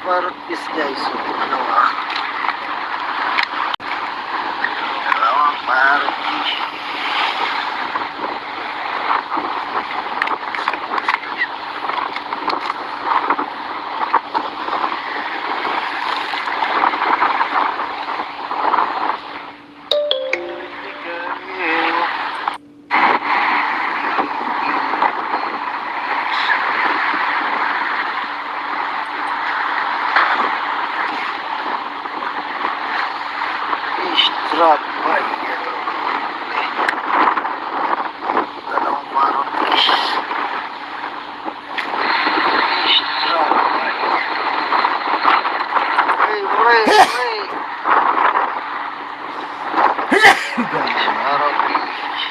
parrot fish guys. So, dalawang parrot fish. Drop by dalawang parrot fish. Drop by hooray parrot fish.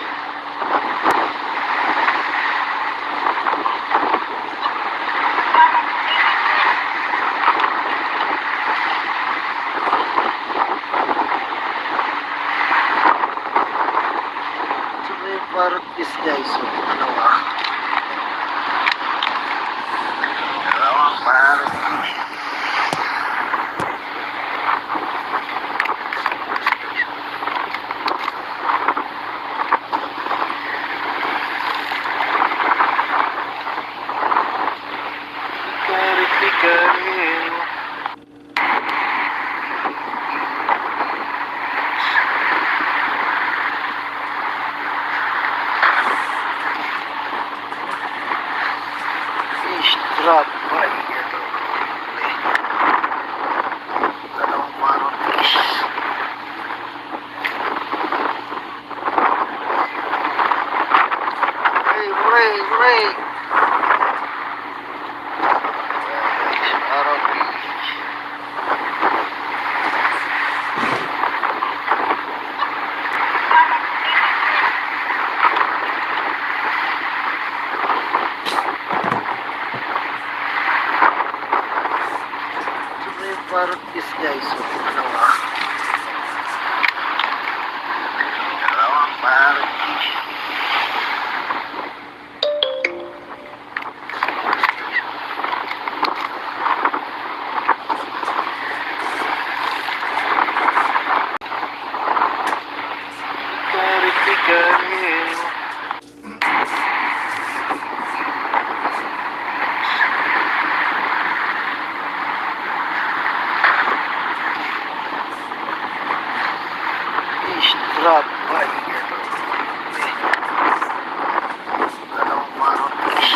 Parrot fish guys. So, dalawang parrot fish. Hikari-hikari. Drop by dalawang parrot fish. Hooray parrot fish. Parrot fish guys. So, dalawang parrot fish. Hikari-hikari. Drop by dalawang parrot fish.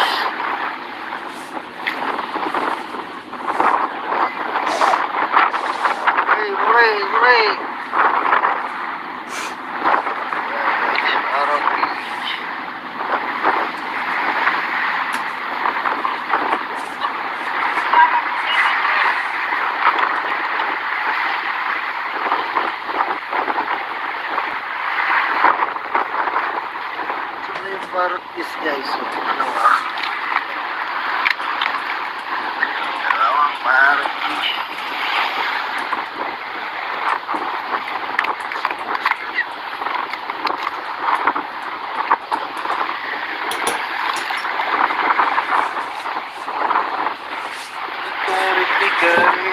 Hooray parrot fish. Parrot fish guys. So, dalawang parrot fish. Hikari-hikari.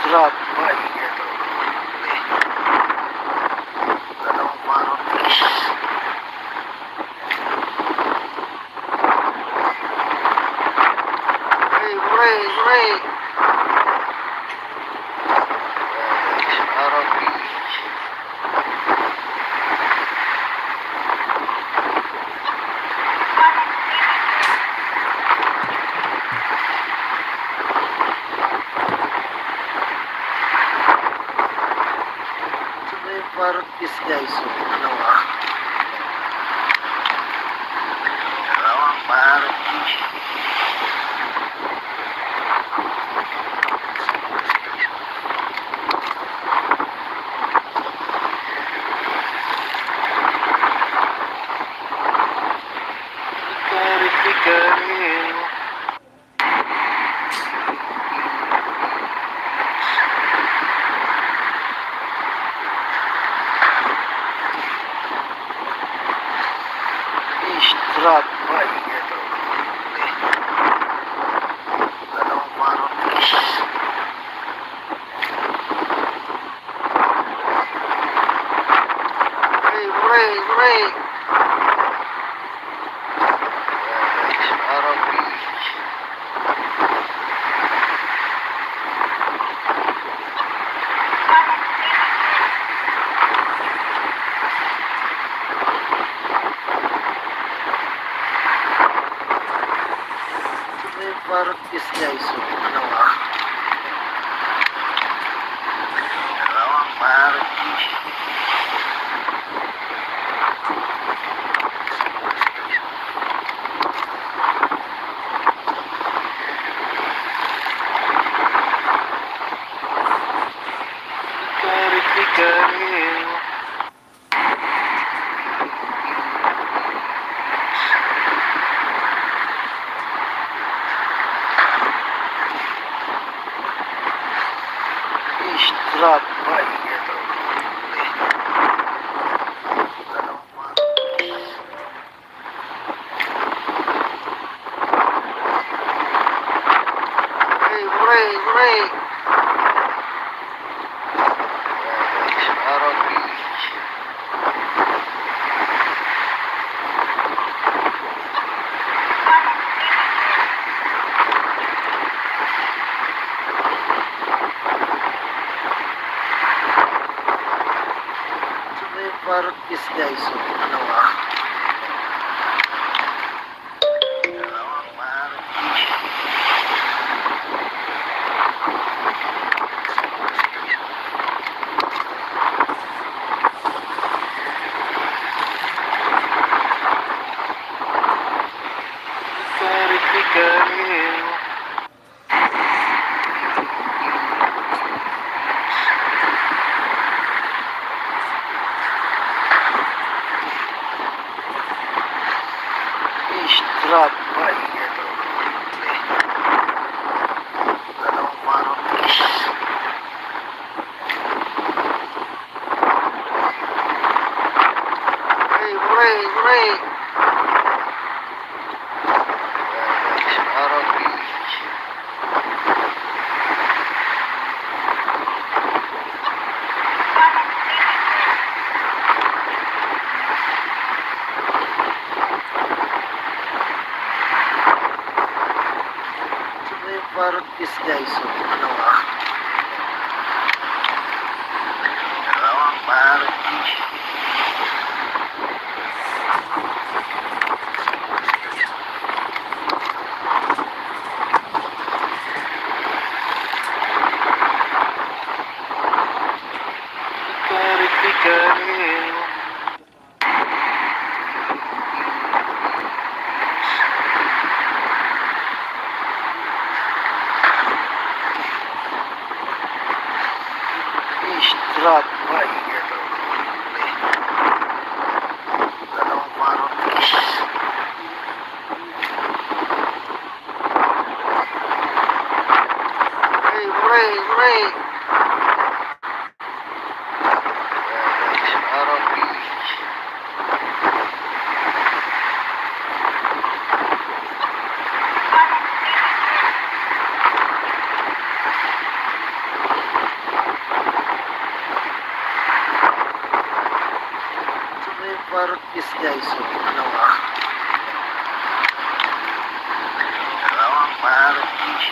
Drop by dalawang parrot fish. Hooray parrot fish. Parrot fish guys. So, dalawang parrot fish. Hikari-hikari. Drop by ito. Dalawang parang fish. Hooray! Parang fish. Parang fish guys. So, dalawang parang fish. Hikarin. Fish drop by ito. Dalawang parang fish. Hooray! Parang fish. Parang fish guys. So, dalawang parang fish. Hikarin. Fish drop by ito. Dalawang parang fish. Hooray! Parang fish. Parang fish guys. So, dalawang parang fish. Hikarin. Fish drop by ito. Dalawang parang fish. Hooray! Parang fish. Parang fish guys. So, dalawang parang fish.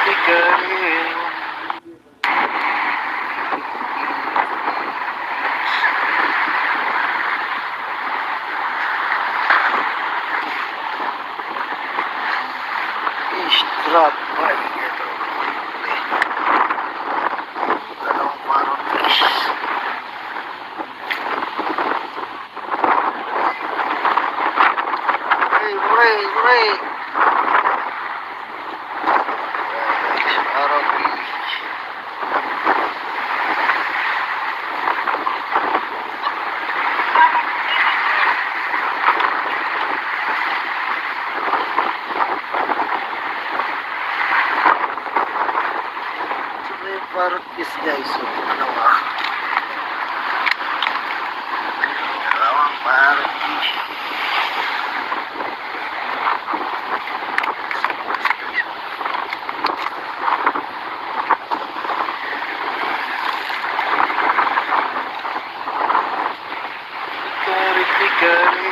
Hikarin. Fish drop by ito. Dalawang parang fish. Hooray! Parang fish. guys. So, dalawang party. Kari-kari.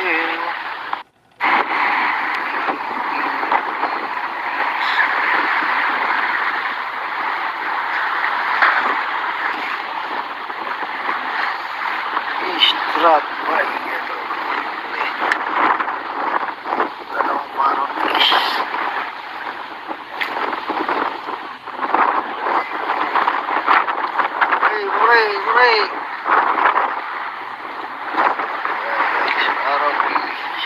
Strap by ito. Dalawang party. Hooray! Araw Beach.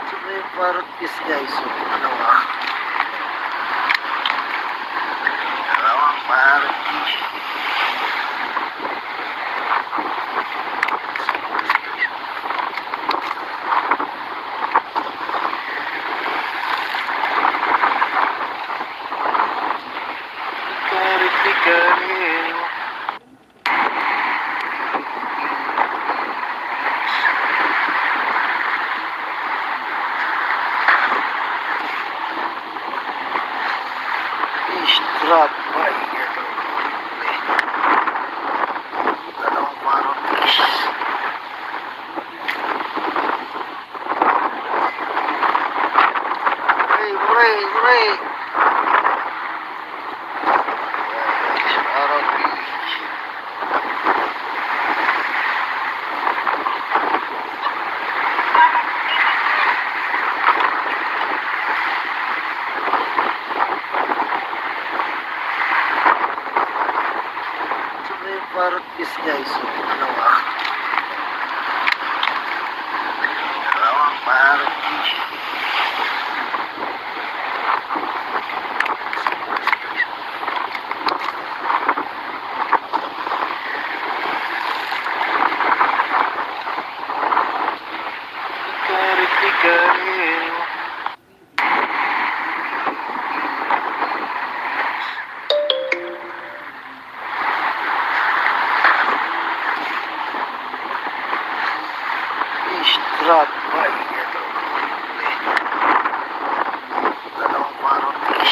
So, may parties guys. So, dalawang party. Kari-kari. Strap by ito. Dalawang party. Hooray! Araw Beach. So, may parties guys. So, dalawang party. Kari-kari. Strap by ito. Dalawang party.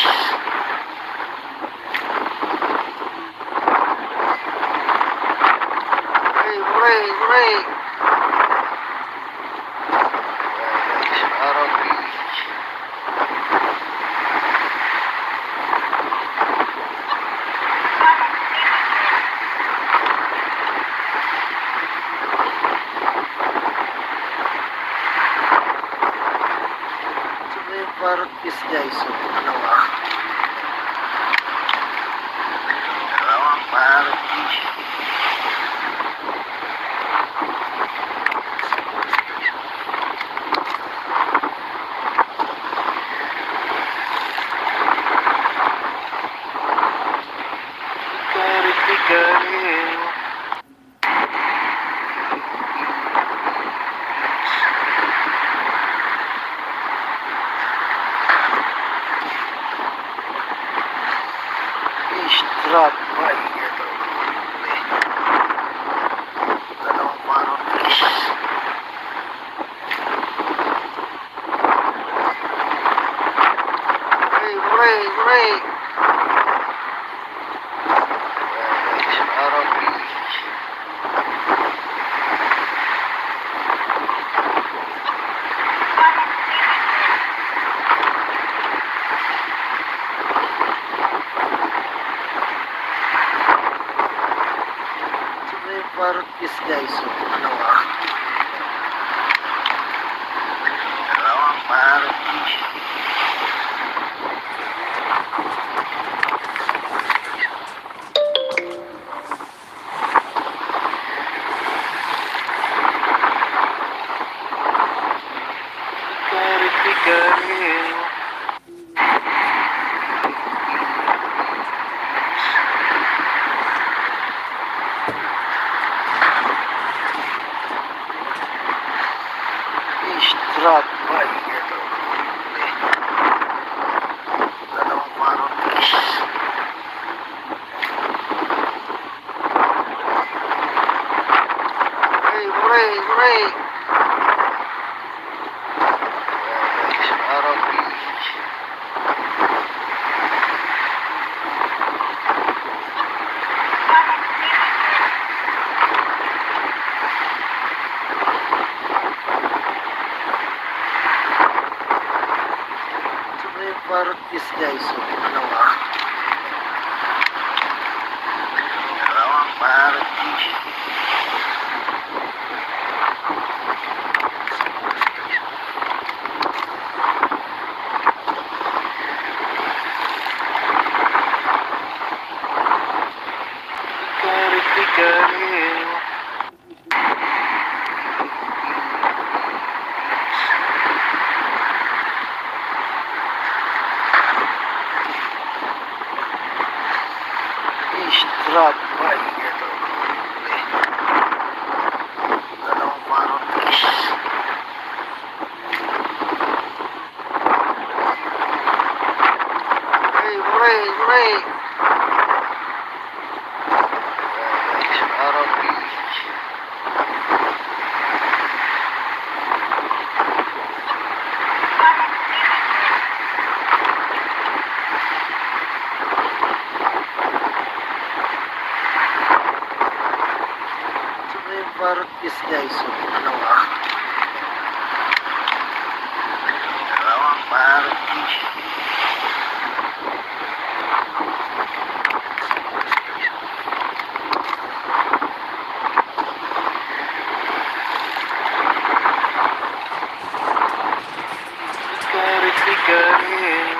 Hooray! Araw Beach. So, may parties guys. So, dalawang party. Kari-kari. Strap by ito. Dalawang party. Hooray! Araw Beach. So, may parties guys. So, dalawang party. Kari-kari. Trap by ito. Dalawang Marutis. Hey, hooray, hooray! Marutis. Marutis guys, so dalawang Marutis. Galing. Trap by ito. Dalawang Marutis. Hey, hooray, hooray! Marutis. Marutis guys, so dalawang Marutis. Galing.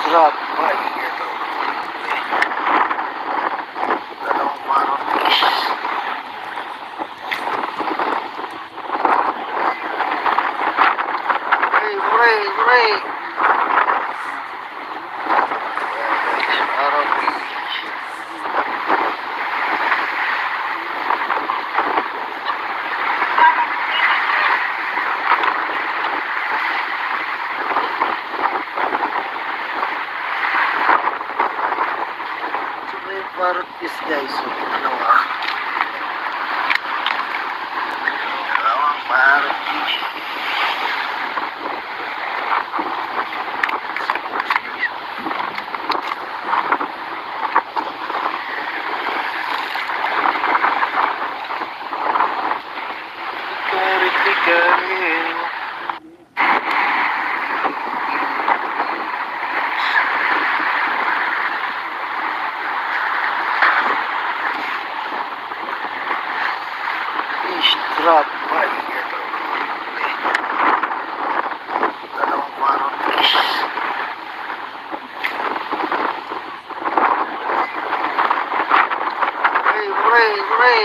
Trap by ito. Dalawang Marutis. Hey, hooray, hooray! Marutis. Marutis guys, so dalawang Marutis. Galing. Trap by ito. Dalawang Marutis. Hey, hooray, hooray!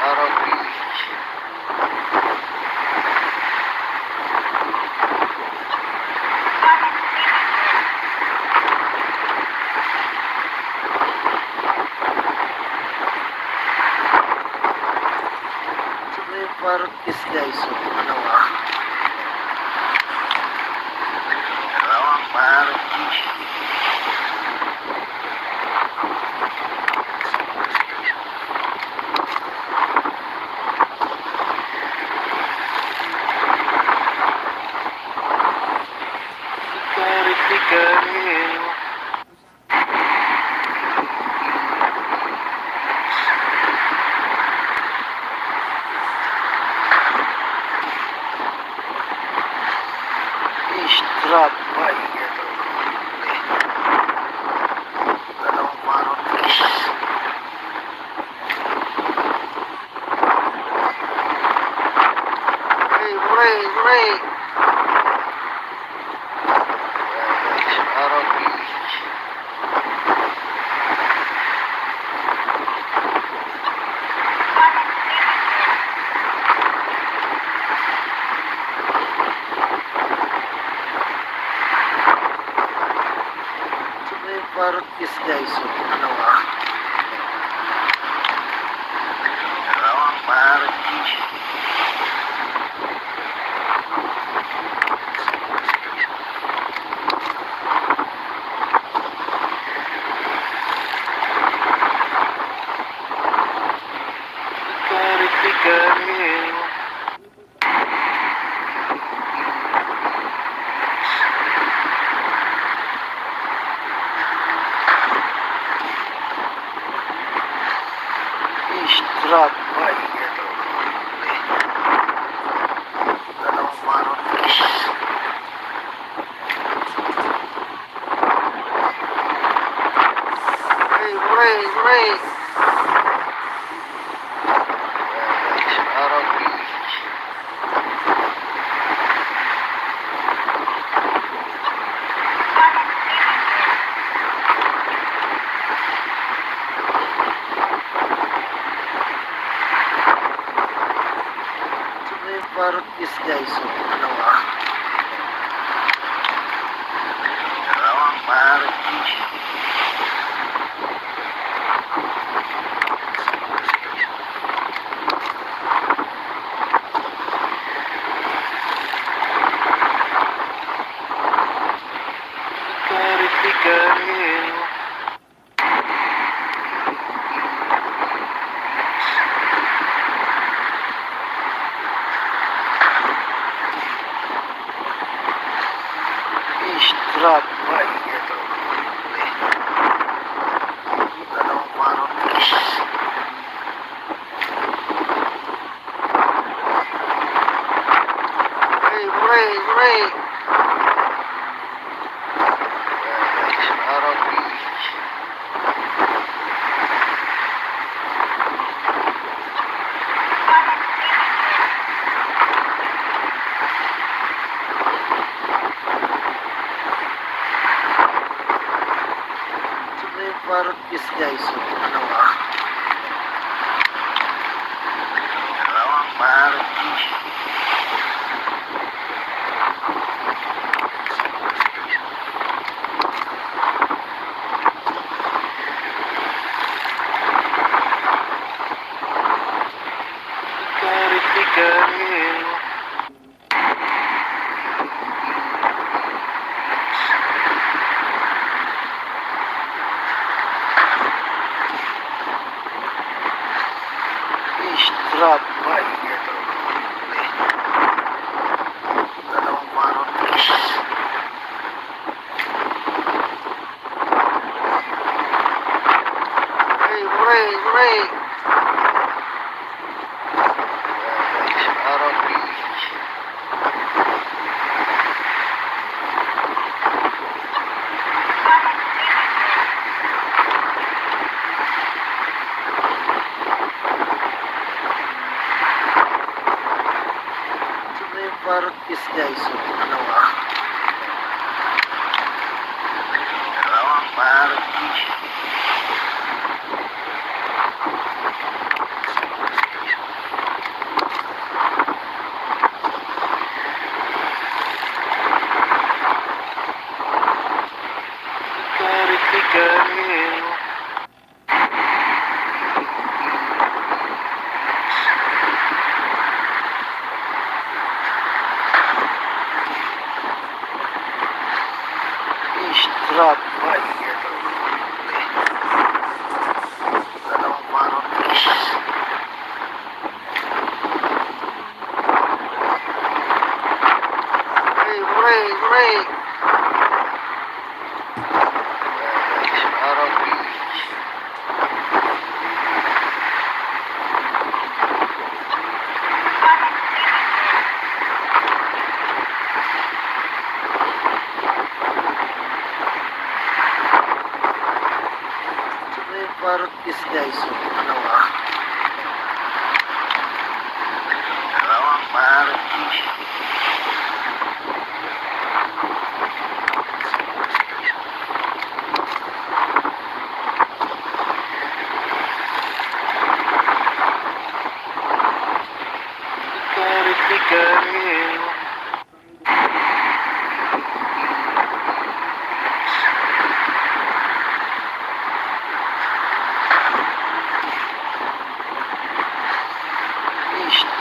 Marutis. Marutis guys, so dalawang Marutis. Galing. Trap by ito. Dalawang Marutis. Hey, hooray, hooray! Marutis. Martis guys, so dalawang Martis. Pikari-pikari. Strap by ito. Dalawang Martis. Hooray! Araw beach. Martis guys, so dalawang Martis. Pikari-pikari. Strap by ito. Dalawang Martis. Hooray! Araw beach. Martis guys, so dalawang Martis. Pikari-pikari. Strap by ito. Dalawang Martis. Hooray! Araw beach. Martis guys, so dalawang Martis. Pikari-pikari. Strap by ito. Dalawang Martis. Hooray! Araw beach. Martis guys, so dalawang Martis. Pikari-pikari.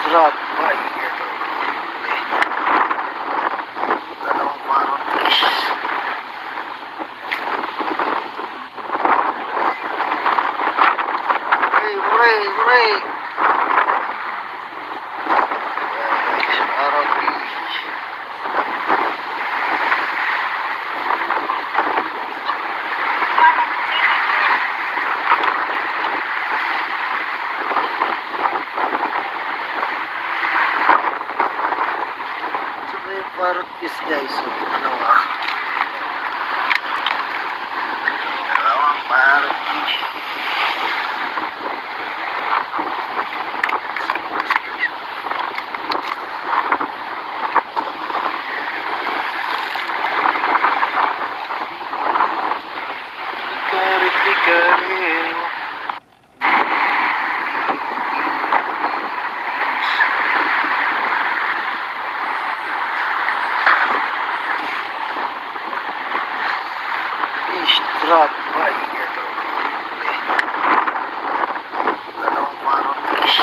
Drop by ito. Dalawang marotis. Hooray, hooray! Marotis. Marotis guys, so dalawang marotis. Garing. Drop by ito. Dalawang marotis.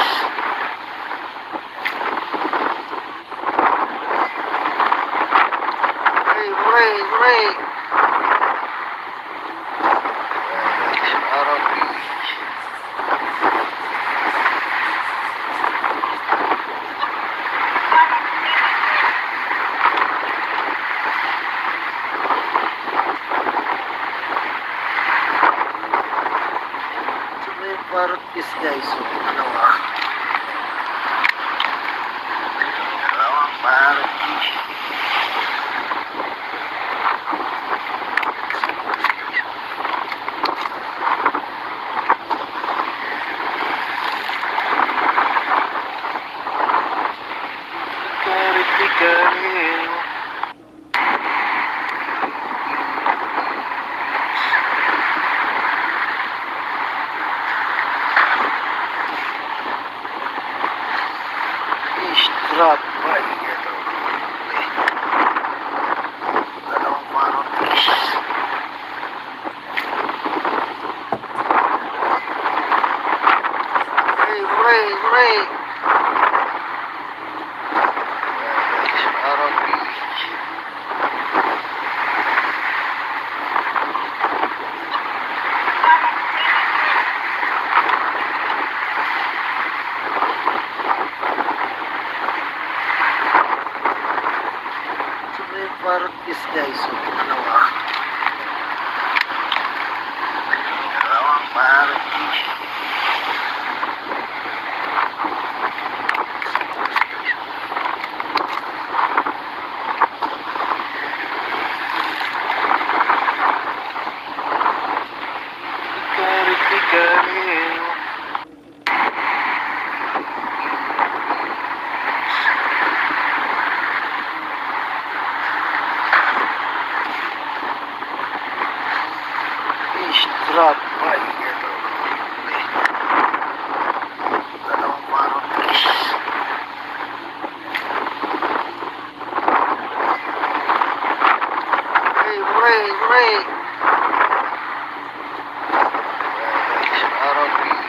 Hooray, hooray! Marotis. Marotis guys, so dalawang marotis. Garing. Drop by ito. Dalawang marotis. Hooray, hooray! Marotis. Marotis guys, so dalawang marotis. Garing. Drop by ito. Dalawang marotis. Hooray, hooray! Marotis.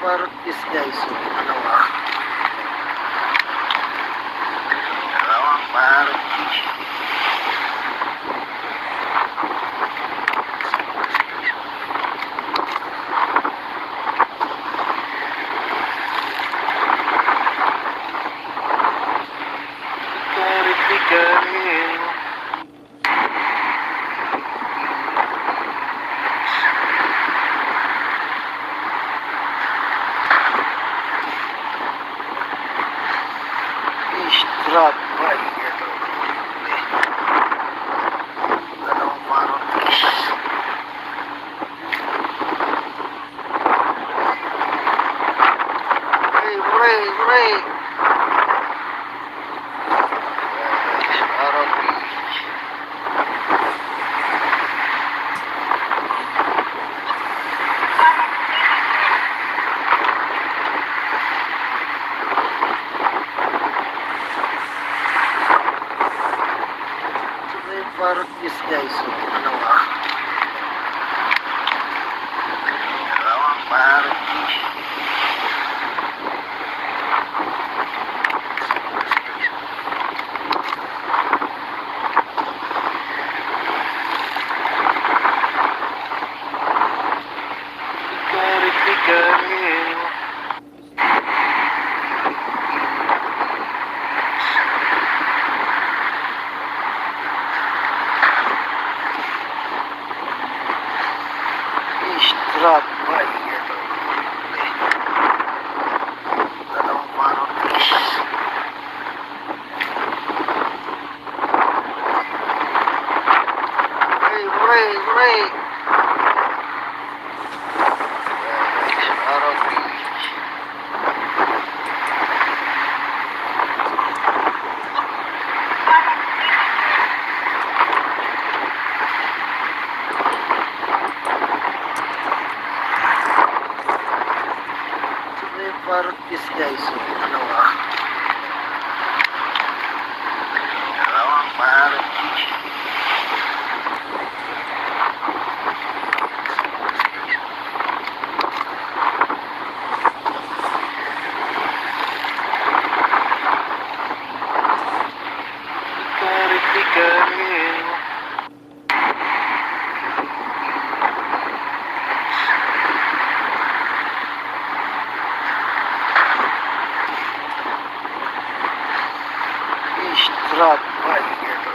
Marotis guys, so dalawang marotis. Garing. Drop by ito. Dalawang marotis. Hooray, hooray! Marotis. parrot this guys. So, dalawa. Dalawang parrot. Hikari-hikari. Drop by ito. Dalawang parrot fish. Hooray, hooray. Parrot fish. Parrot fish guys. So, dalawa. Dalawang parrot fish. Hikari-hikari. Drop by ito.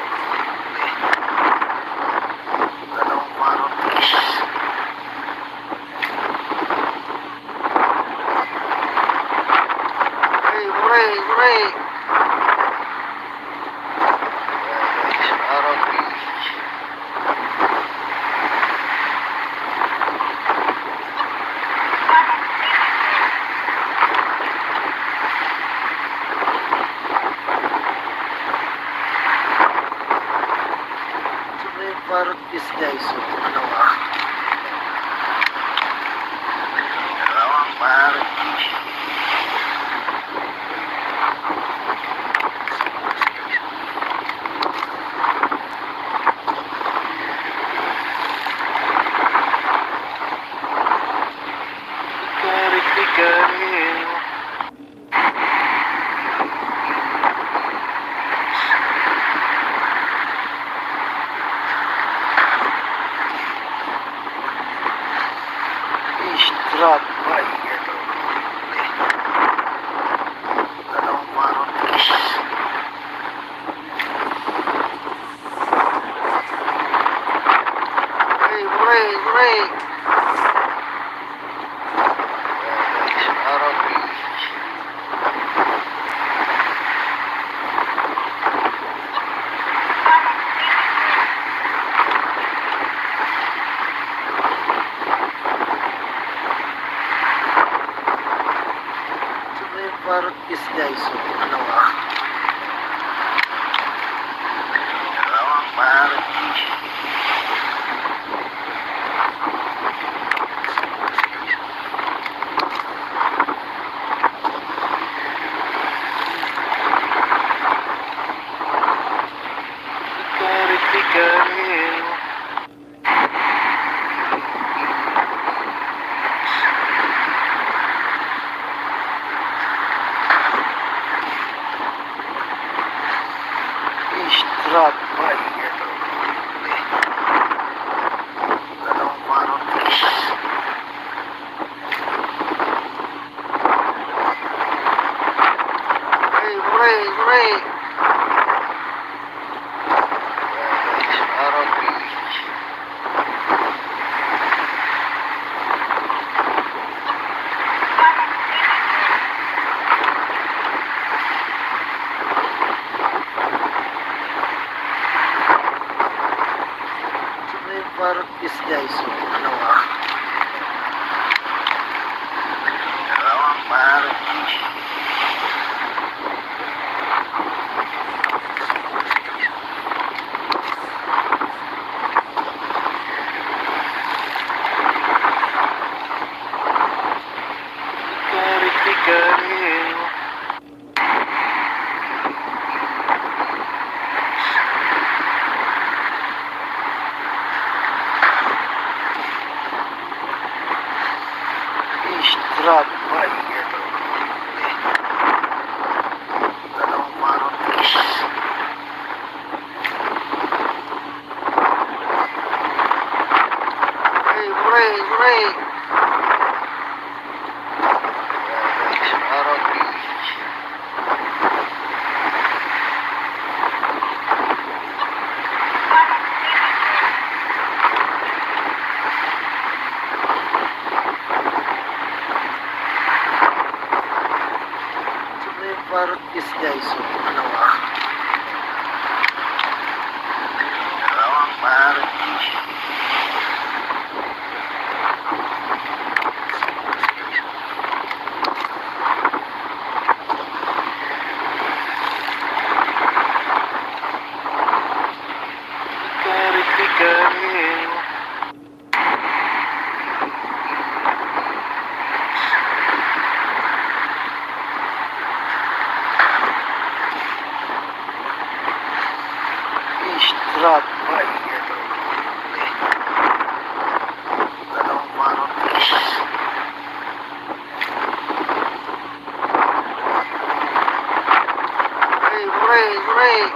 Dalawang parrot fish. Hooray, hooray. Parrot fish. Parrot fish guys. So, dalawa. Dalawang parrot fish. Hikari-hikari. Drop by ito. Dalawang parrot fish. Hooray, hooray. Parrot fish. Parrot fish guys. So, dalawa. Dalawang parrot fish. Hikari-hikari. Drop by ito. Dalawang parrot fish. Hooray, hooray. Parrot fish. Parrot fish guys. So, dalawa. Dalawang parrot fish. Hikari-hikari. Partis guys, so ano ah. Dalawang partis. Kari-kari. Strap ay ito. Dalawang partis. Hooray!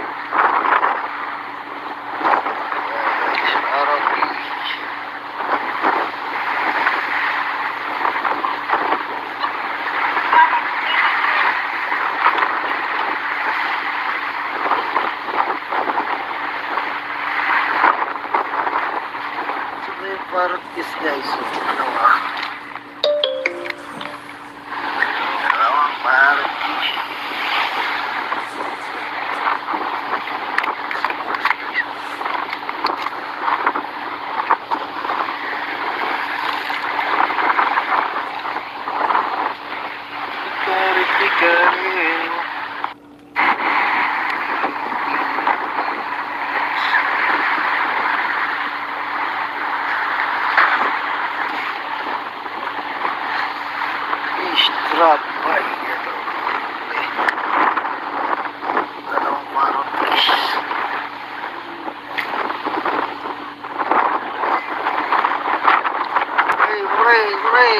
Partis guys, so ano ah. Dalawang partis. Kari-kari. Strap ay ito. Dalawang partis. Hooray!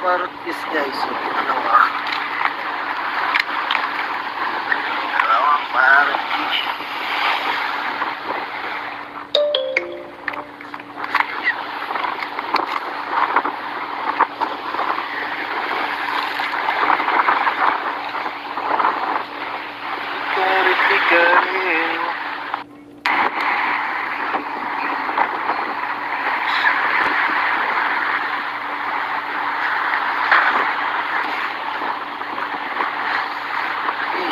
Partis guys, so ano ah. Dalawang partis. Kari-kari.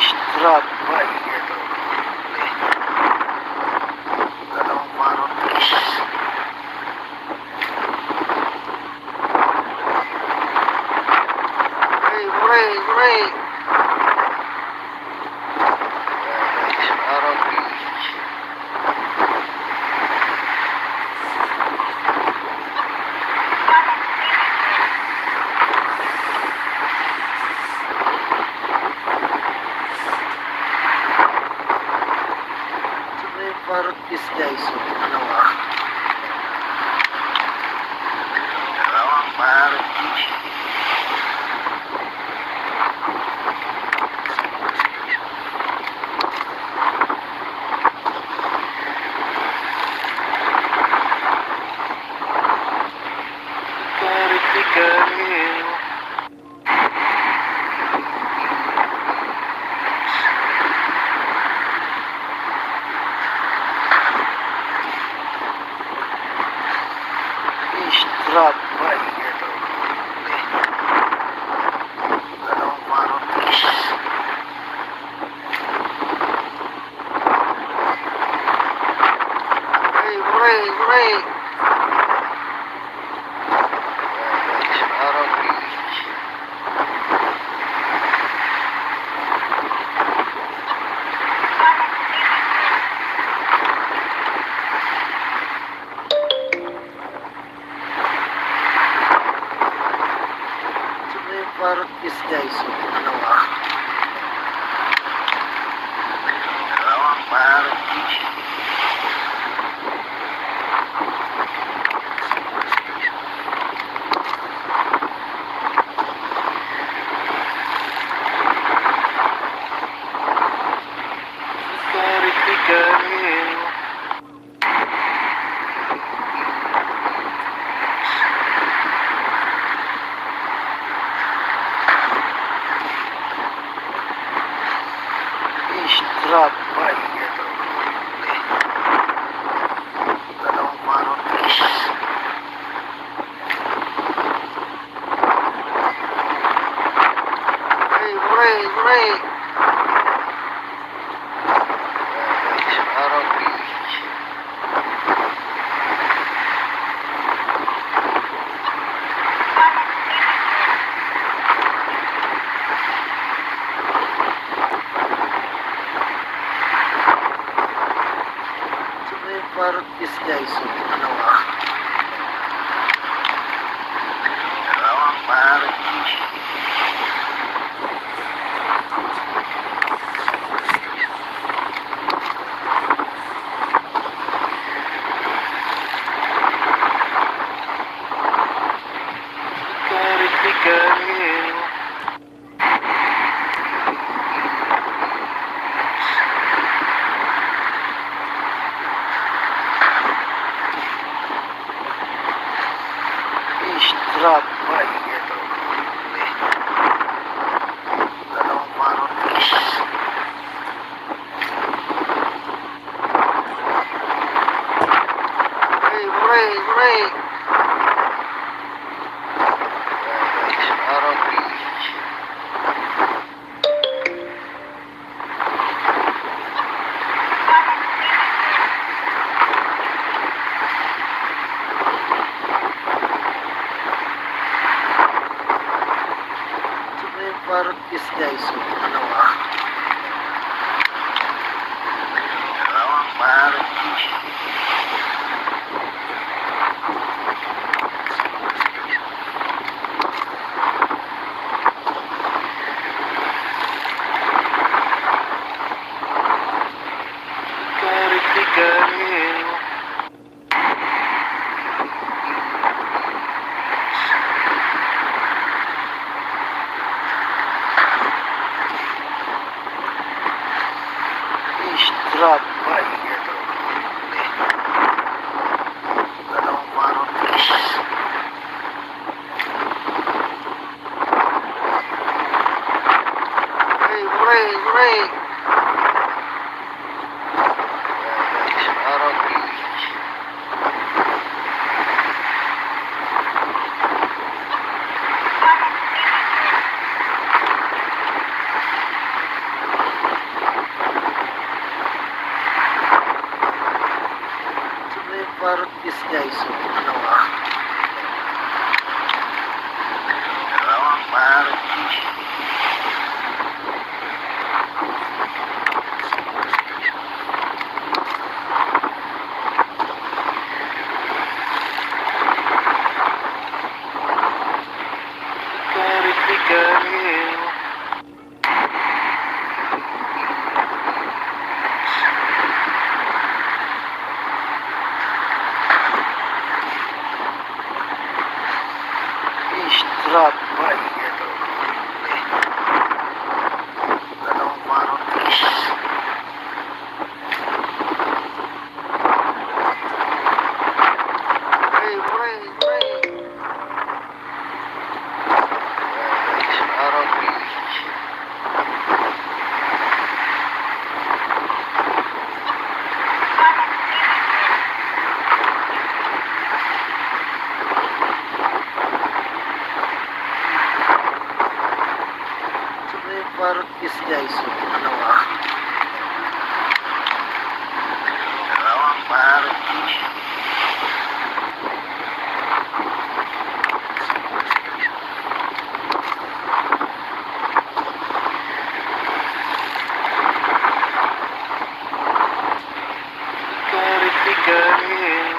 Strap ay ito. Dalawang partis. Hooray! Partis guys, so ano ah. Dalawang partis. Kari-kari. Strap ay ito. Dalawang partis. Hooray! Partis guys, so ano ah. Dalawang partis. Kari-kari. Drop by ito. Dalawang manong fish. Hey, hooray! Araw fish. Parang fish guys. Dalawang parang fish. Karin. Fish drop by ito. Dalawang manong fish. Hey, hooray! Araw fish. Parang fish guys. Dalawang parang fish. Karin. Fish drop by ito. Dalawang manong fish. Hey, hooray! Araw fish. Parang fish guys. Dalawang parang fish. Karin. Fish drop by ito. Dalawang manong fish. Hey, hooray! Araw fish. Parang fish guys. Dalawang parang fish. Karin.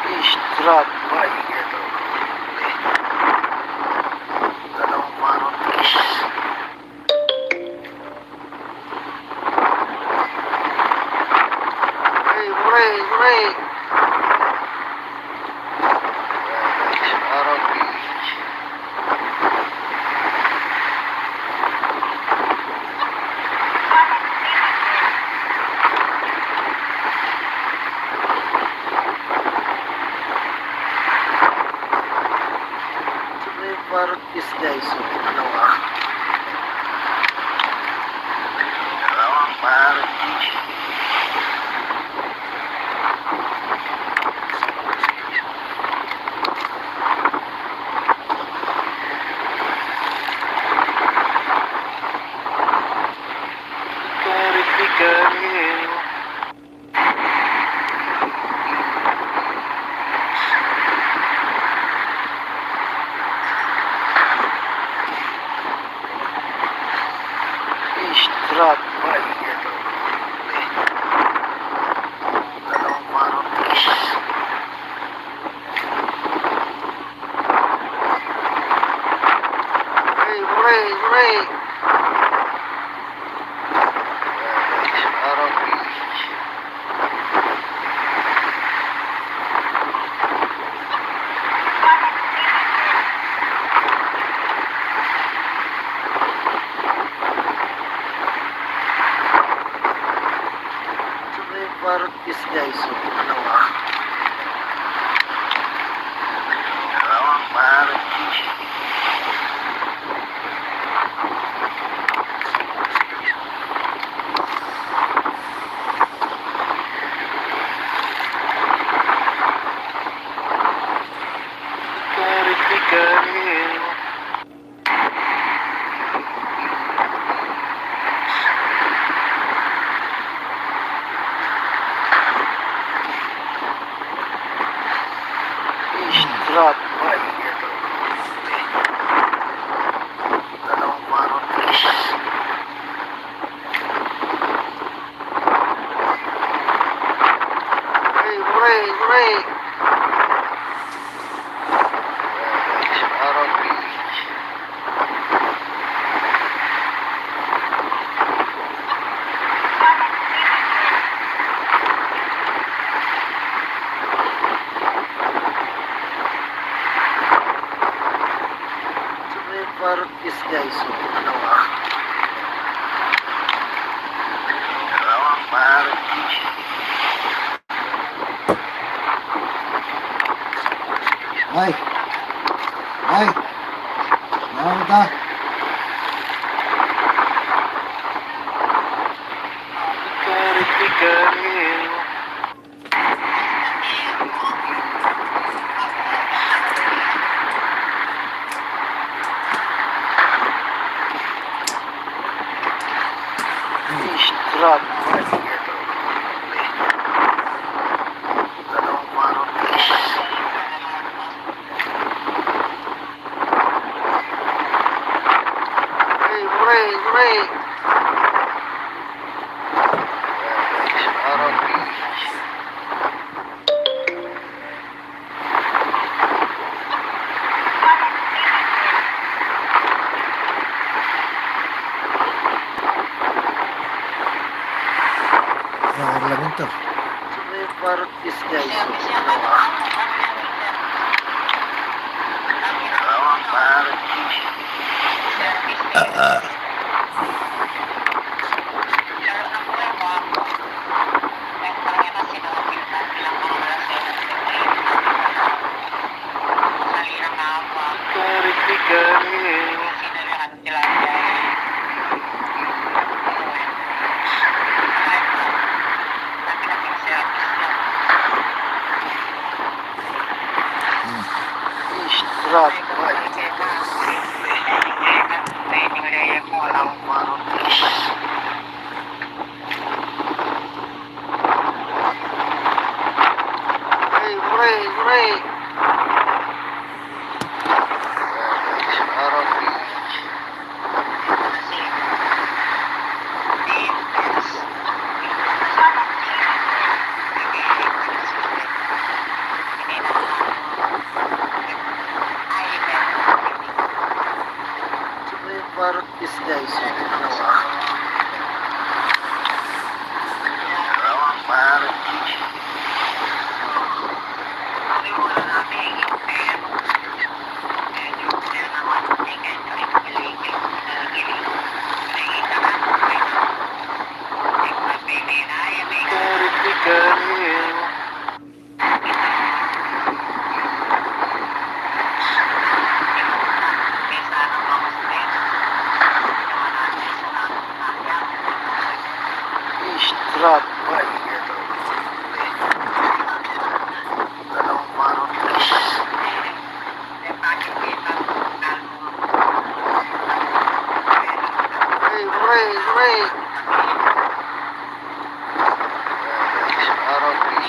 Fish drop by ito. Dalawang manong fish. Hey, hooray! Araw fish. Strap. Ay, ito. Dalawang marutis. Hooray, hooray, hooray. Marutis. Marutis guys. So, dalawang marutis. Kari-kari. Strap. Ay, ito. Dalawang marutis. Hooray, hooray, hooray. Marutis. Marutis guys. So, dalawang marutis. Ay! Ay! Naman ka? Kari-kari. Strap. Ay, ito. Dalawang marutis. Hooray, hooray, hooray. Marutis. Yan lang ito. Marutis guys. So, dalawang marutis. Kari-kari. Strap. Ay, ito. Dalawang marutis. Hooray, hooray, hooray. Marutis. Marutis guys. So, dalawang marutis. Kari-kari. Strap. Ay, ito. Dalawang marutis. Hooray, hooray, hooray. Marutis.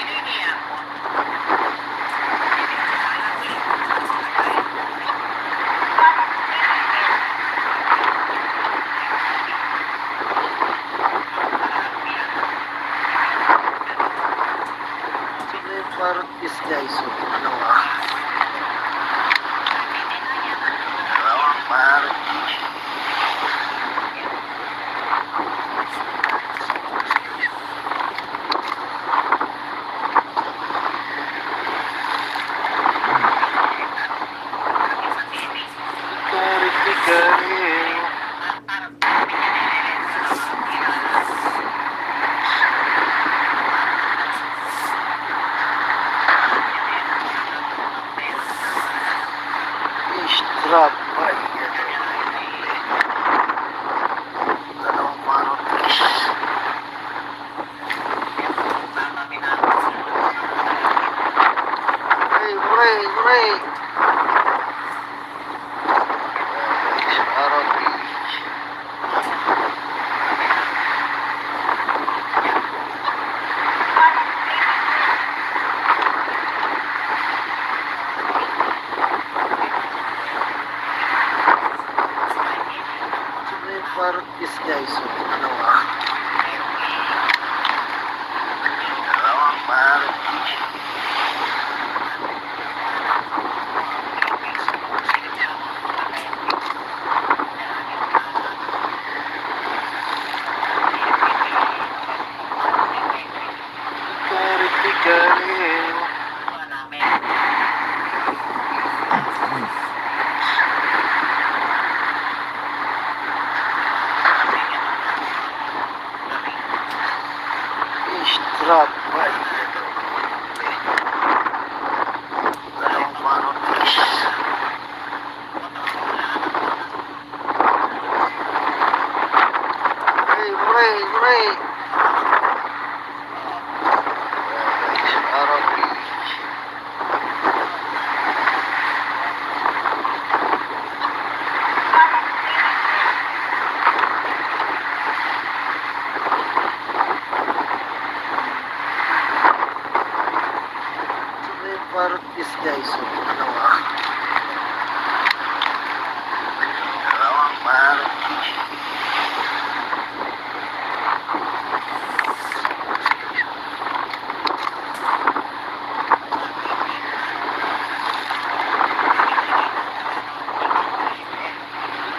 guys. So, ano ah. Dalawang party. Kari-kari. Strap. Ay, dalawang party. Hey, hooray, hooray. Party. Parties guys. So, ano ah. Dalawang party. Kari-kari. Strap. Ay, dalawang party. Hey, hooray, hooray. Party. Parties guys. So, ano ah. Dalawang party.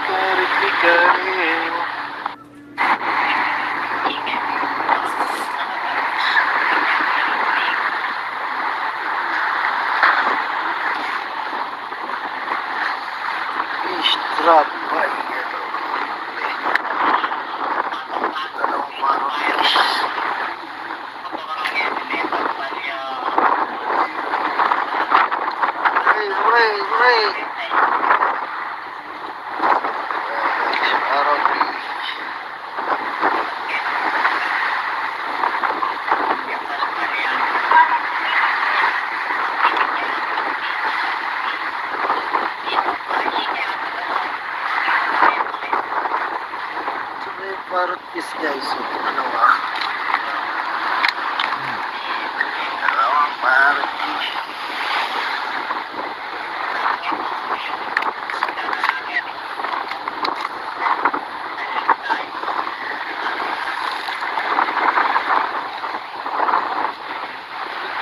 Kari-kari. Strap. Ay, dalawang party. Hey, hooray, hooray. Party. Parties guys. So, ano ah. Dalawang party.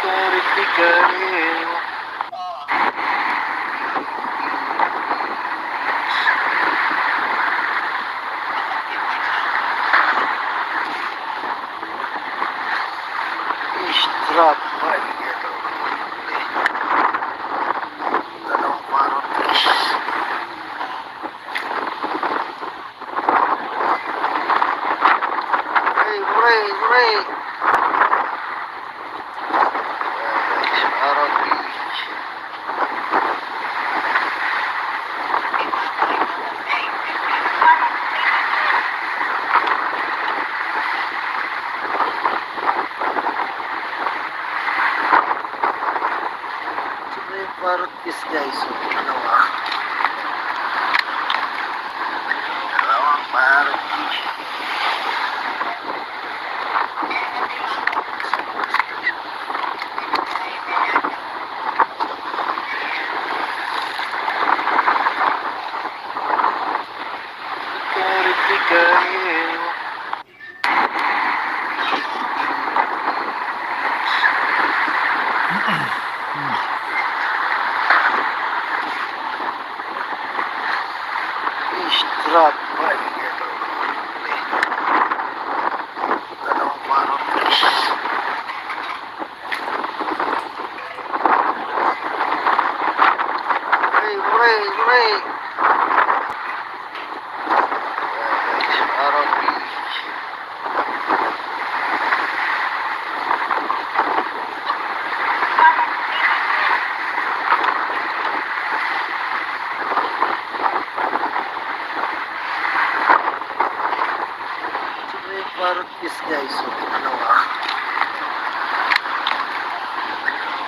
Kari-kari. Strap. Ay, dalawang party. Hey, hooray, hooray. Party. Parties guys. So, ano ah. Dalawang party. Kari-kari. drop by ito. Dalawang parang fish. Hooray! Parang fish. Parang fish guys. So,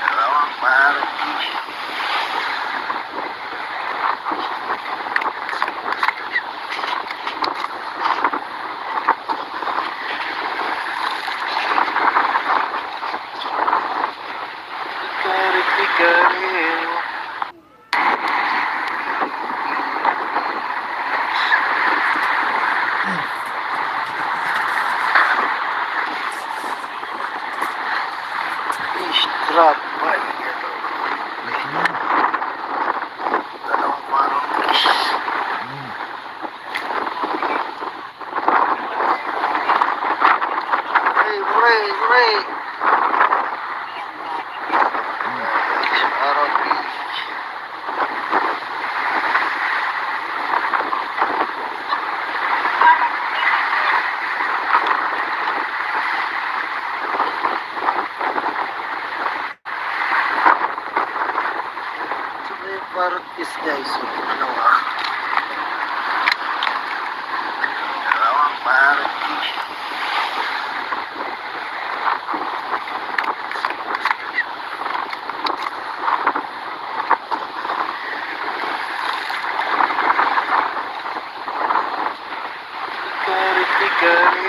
dalawang parang fish. Kari. Fish drop by ito. Dalawang parang fish. Hooray! Parang fish. Parang fish guys. So, dalawang parang fish. Kari.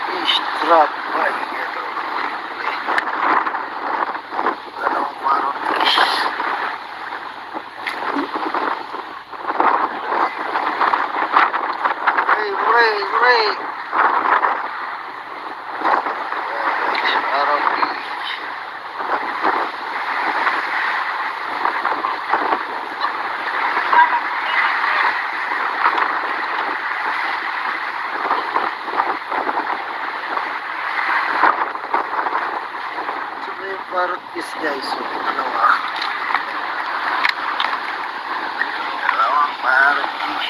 Fish drop by ito. Dalawang parang fish. Hooray! Parang fish. Parang fish guys. So, dalawang parang fish.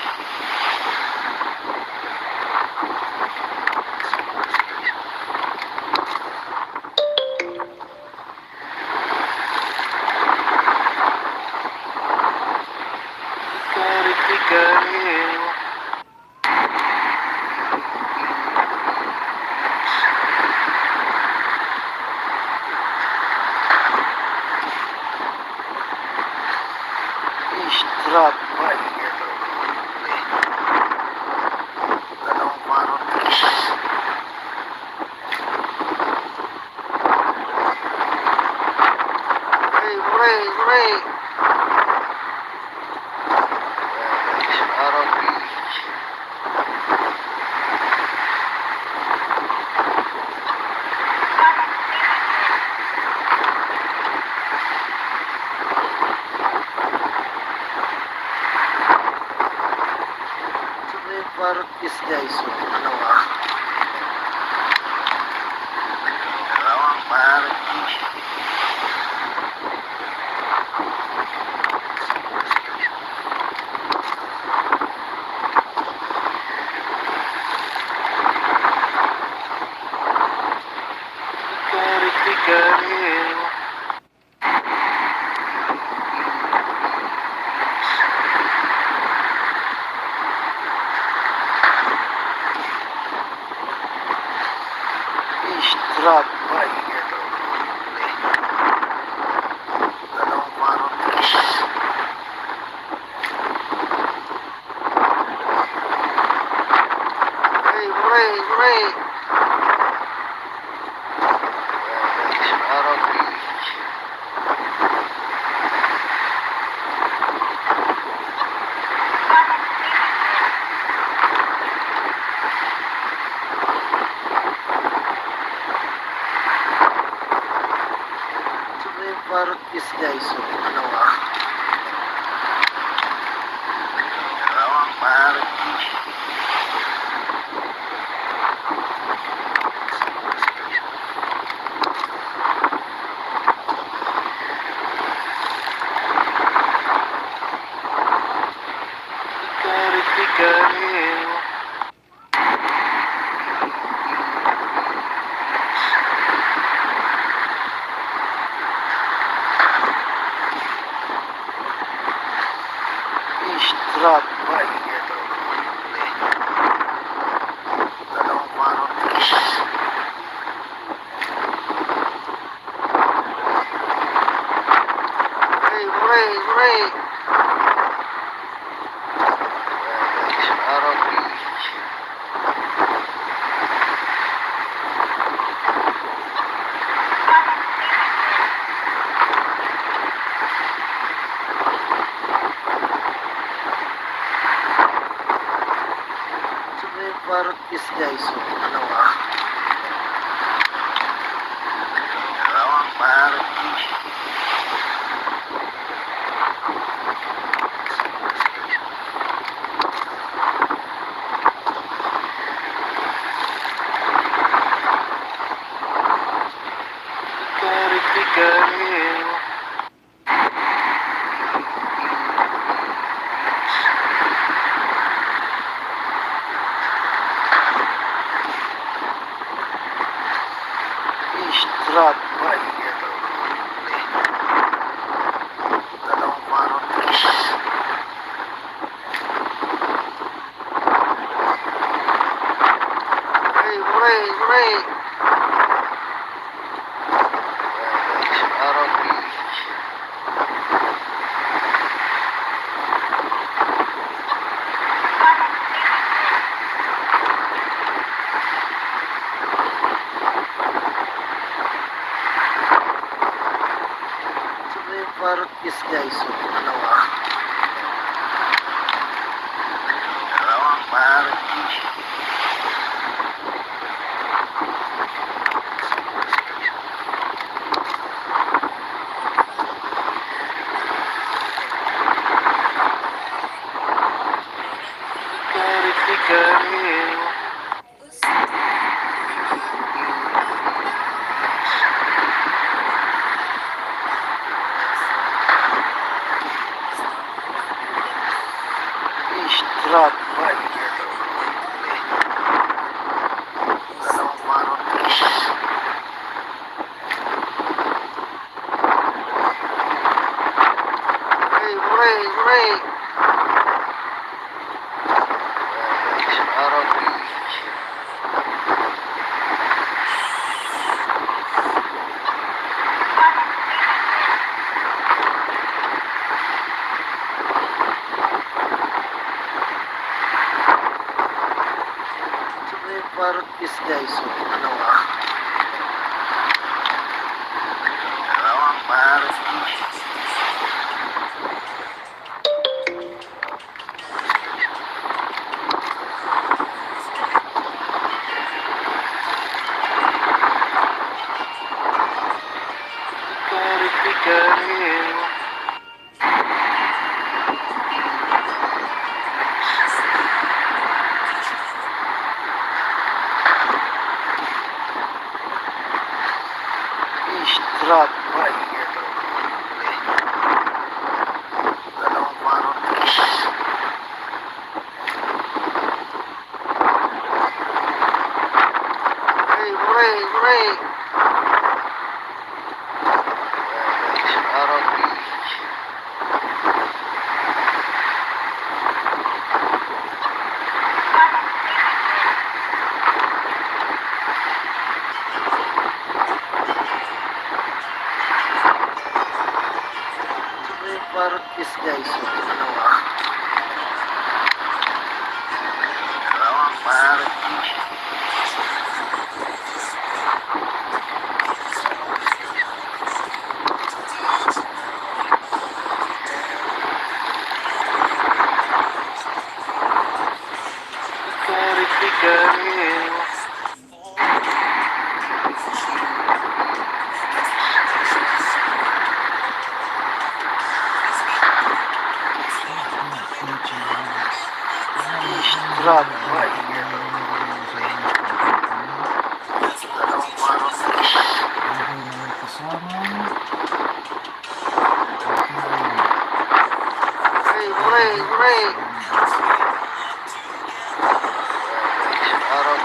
Kari. Fish drop by ito. Dalawang parang fish. Hooray! Parang fish. Parang fish guys. So, dalawang parang fish. Kari. Fish drop by ito. Dalawang parang fish. Hooray! Parang fish. parang kiss guys. So, dalawa. Dalawang parang kiss. Ikari-ikari. Strap by ito. Dalawang parang kiss. Hooray! Parang kiss. Parang kiss guys. So, dalawa. Dalawang parang kiss. Ikari-ikari. Strap by ito. Dalawang parang kiss. Hooray! Parang kiss. Parang kiss guys. So, dalawa. Dalawang parang kiss. Ikari-ikari. Strap by ito. Dalawang parang kiss. Hooray! Parang kiss. Parang kiss guys. So, dalawa. Dalawang parang kiss. Ikari-ikari. Strap by ito. Dalawang parang kiss. Hooray! Parang kiss. Parang kiss guys. So, dalawa. Dalawang parang kiss. Ikari-ikari. Sarap. Ay, dalawang parang ay, uray, uray. Sarap.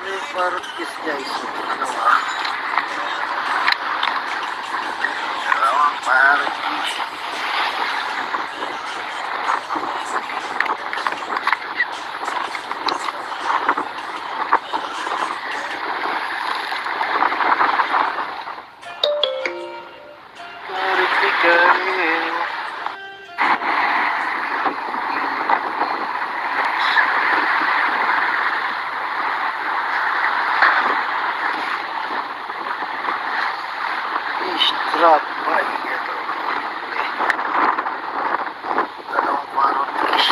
May parang kiss guys. Dalawang parang kiss. Kari-kari. Strap. Ay, ito. Dalawang parang kiss.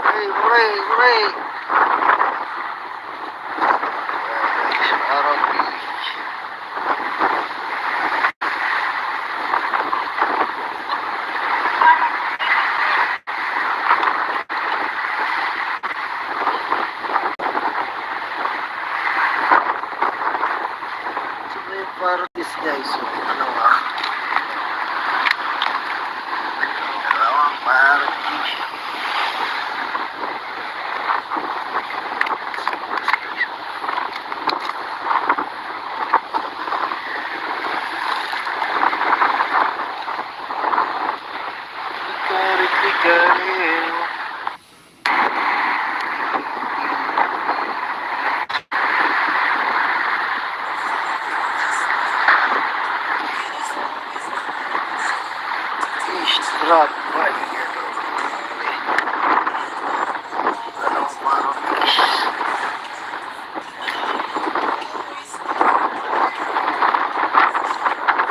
Ay, uray, uray. Sarap. May parang kiss guys. Dalawang parang kiss. Kari-kari. Strap. Ay, ito. Dalawang parang kiss.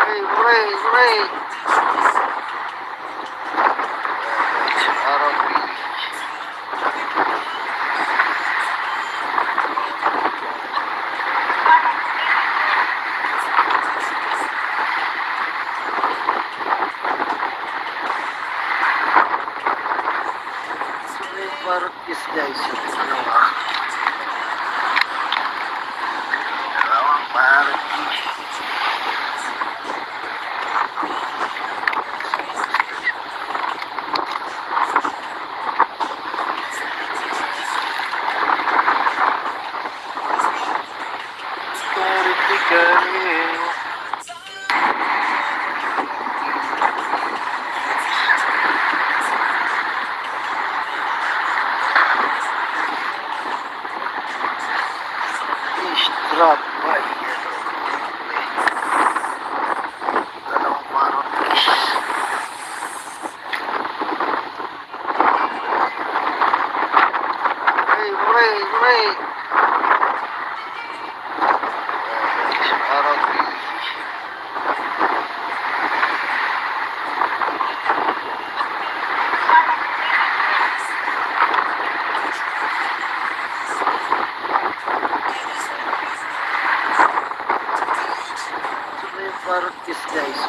Ay, uray, uray. Sarap. May parang kiss guys. Dalawang parang kiss. Kari-kari. Strap. Ay, ito. Dalawang parang kiss. Ay, uray, uray. Sarap. May parang kiss guys.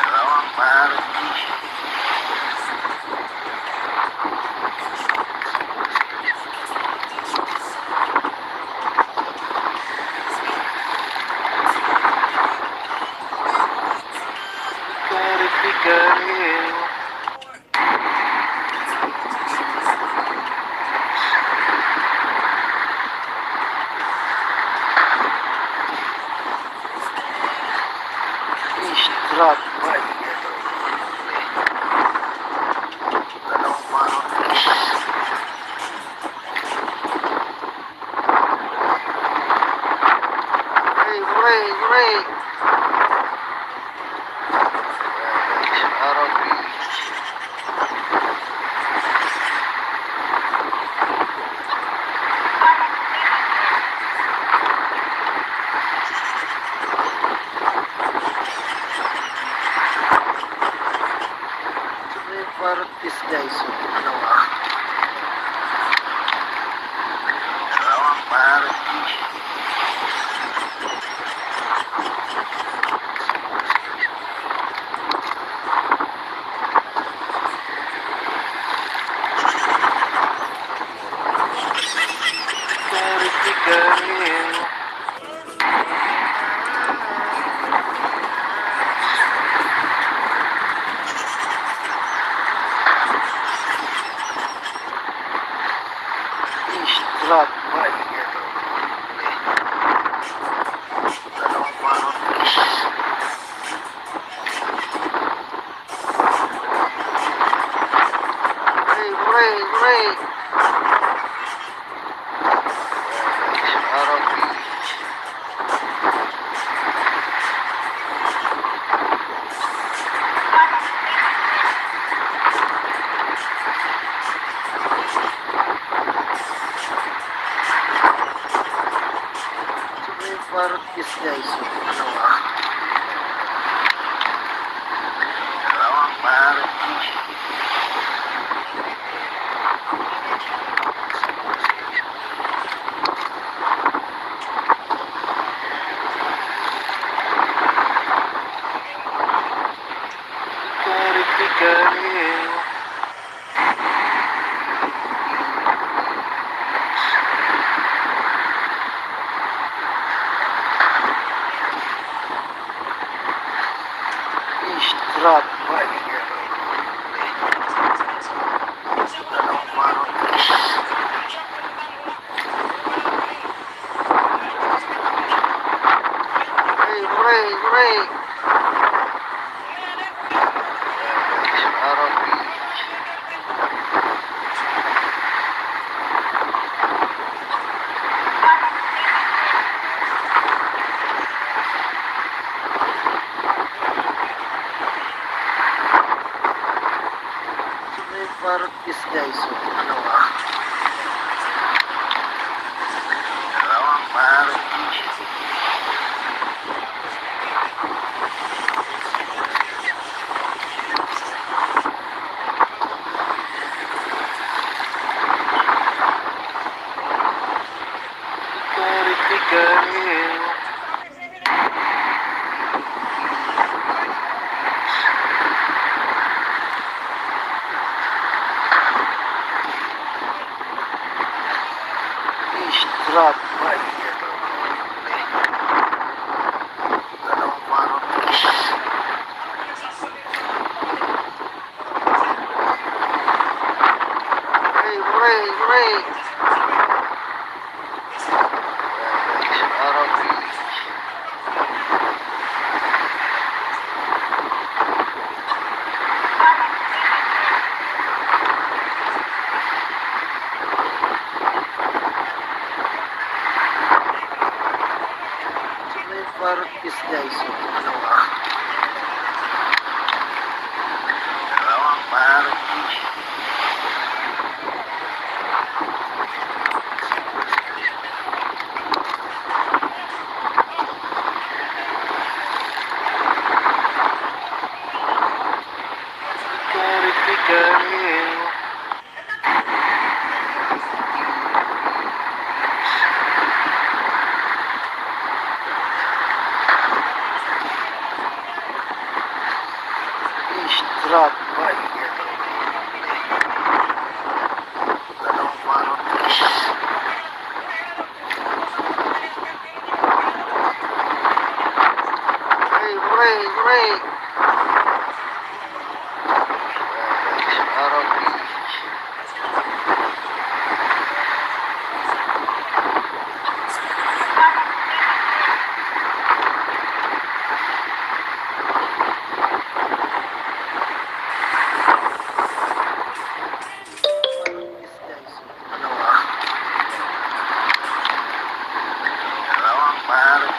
Dalawang parang kiss. Kari-kari. parang this guys. Dalawa. Dalawang parang Drop by dalawang parang Hooray! Parang parang this guys. Dalawa. Dalawang parang drop by dalawang parang Hooray! Parang parang this guys. Dalawa. Dalawang parang drop by dalawang parang Hooray! Parang parang this guys. Dalawa. Dalawang parang drop by dalawang parang Hooray! Parang dalawang parang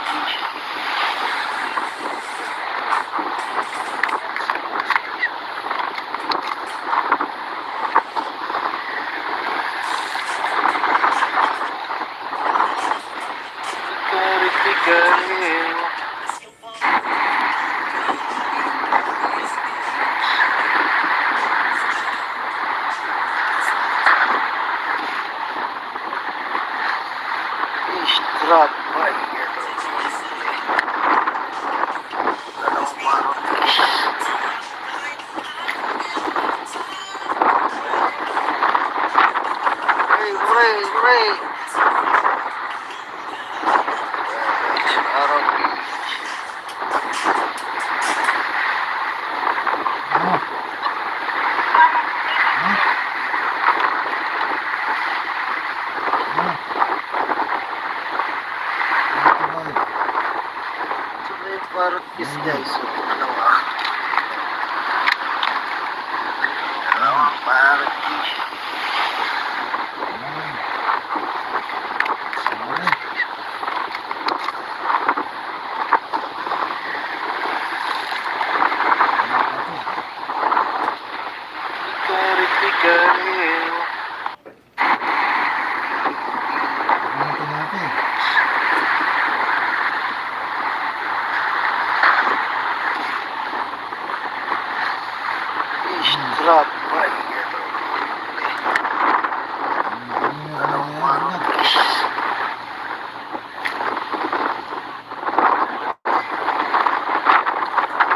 drop by. Dalawang marutis. Hooray, hooray, hooray! Marutis. Marutis guys. Dalawang marutis. Tikari-tikari. Drop by. Dalawang marutis.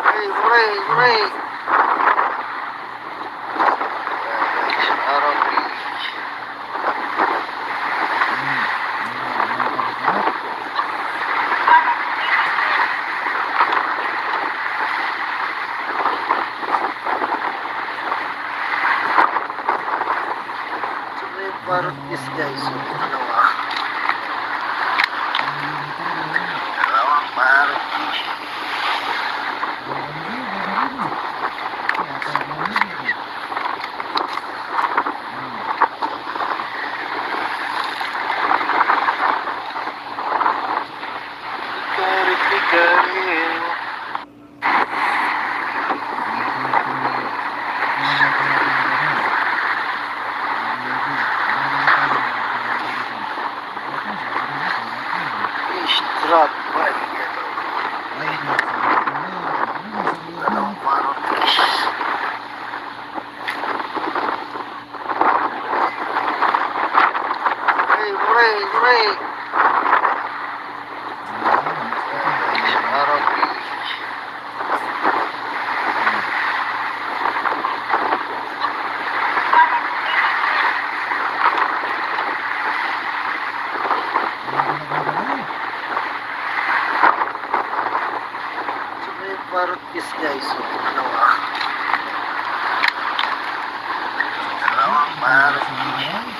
Hooray, hooray, hooray! Marutis. Marutis guys. Dalawang marutis. Tikari-tikari. Drop by. Dalawang marutis. Hooray, hooray, hooray! Marutis. Marutis guys. Dalawang marutis.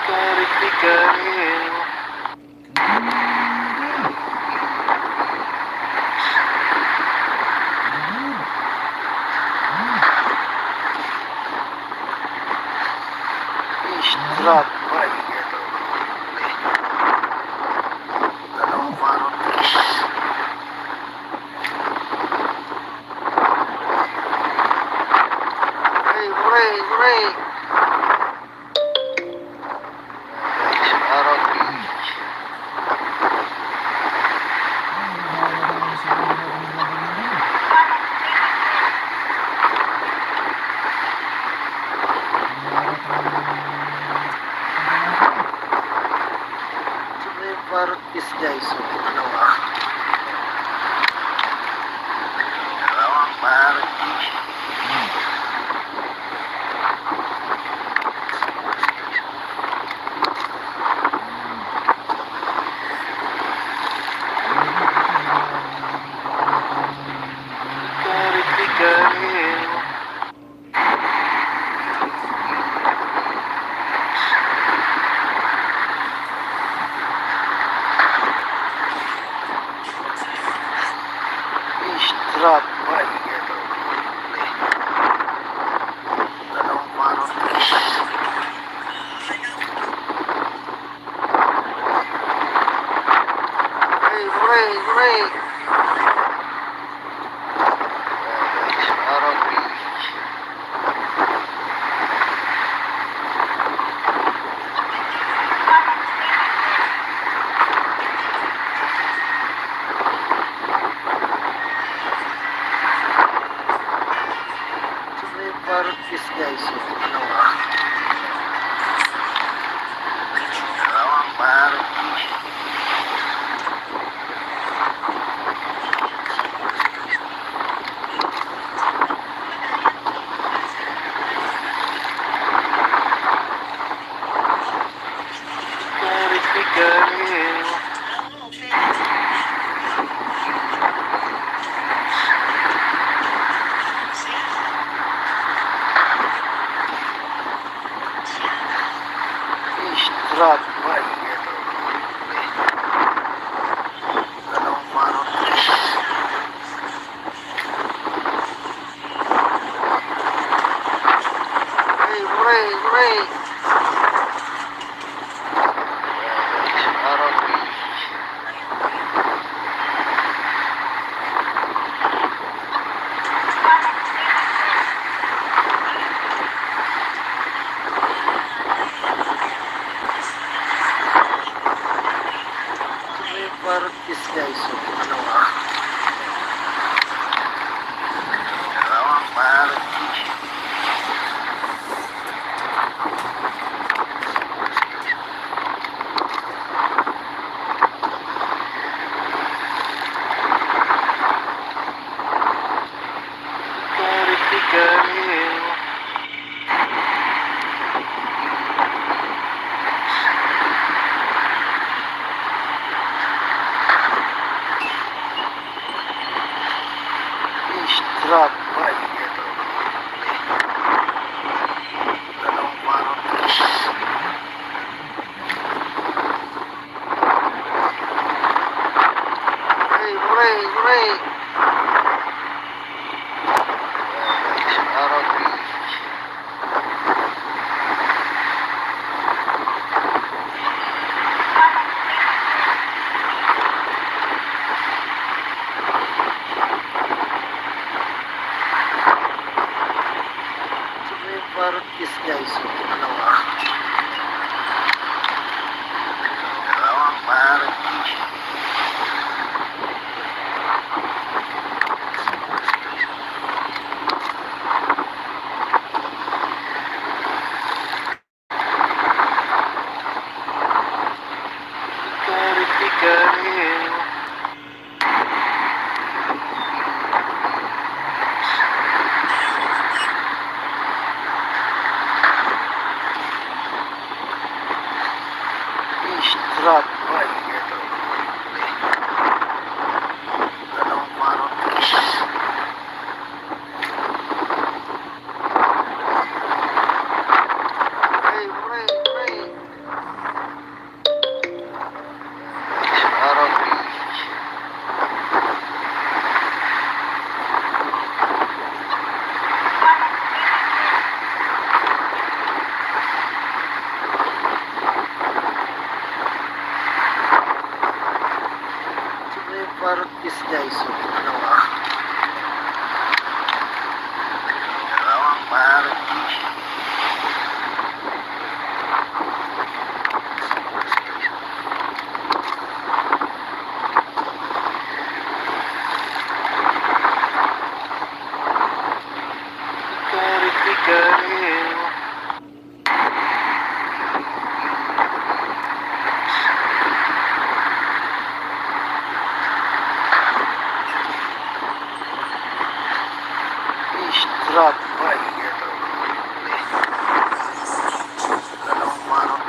Tikari-tikari. Drop by. Dalawang marutis. Hooray, hooray, hooray! Marutis. Marutis guys. Dalawang marutis. Tikari-tikari. Drop by. Dalawang marutis. Hooray, hooray, hooray! Marutis. Trap, ay, dalawang marot. Hooray, hooray, hooray! Marot. May parot is guys, so dalawa. Dalawang parot. Trap, ay, dalawang marot. Hooray, hooray, hooray! Marot. May parot is guys, so dalawa. Dalawang parot. Hooray, trap, ay, dalawang marot. Hooray, hooray, hooray! Marot. May parot is guys, so dalawa. Dalawang parot. Trap, ay, dalawang marot.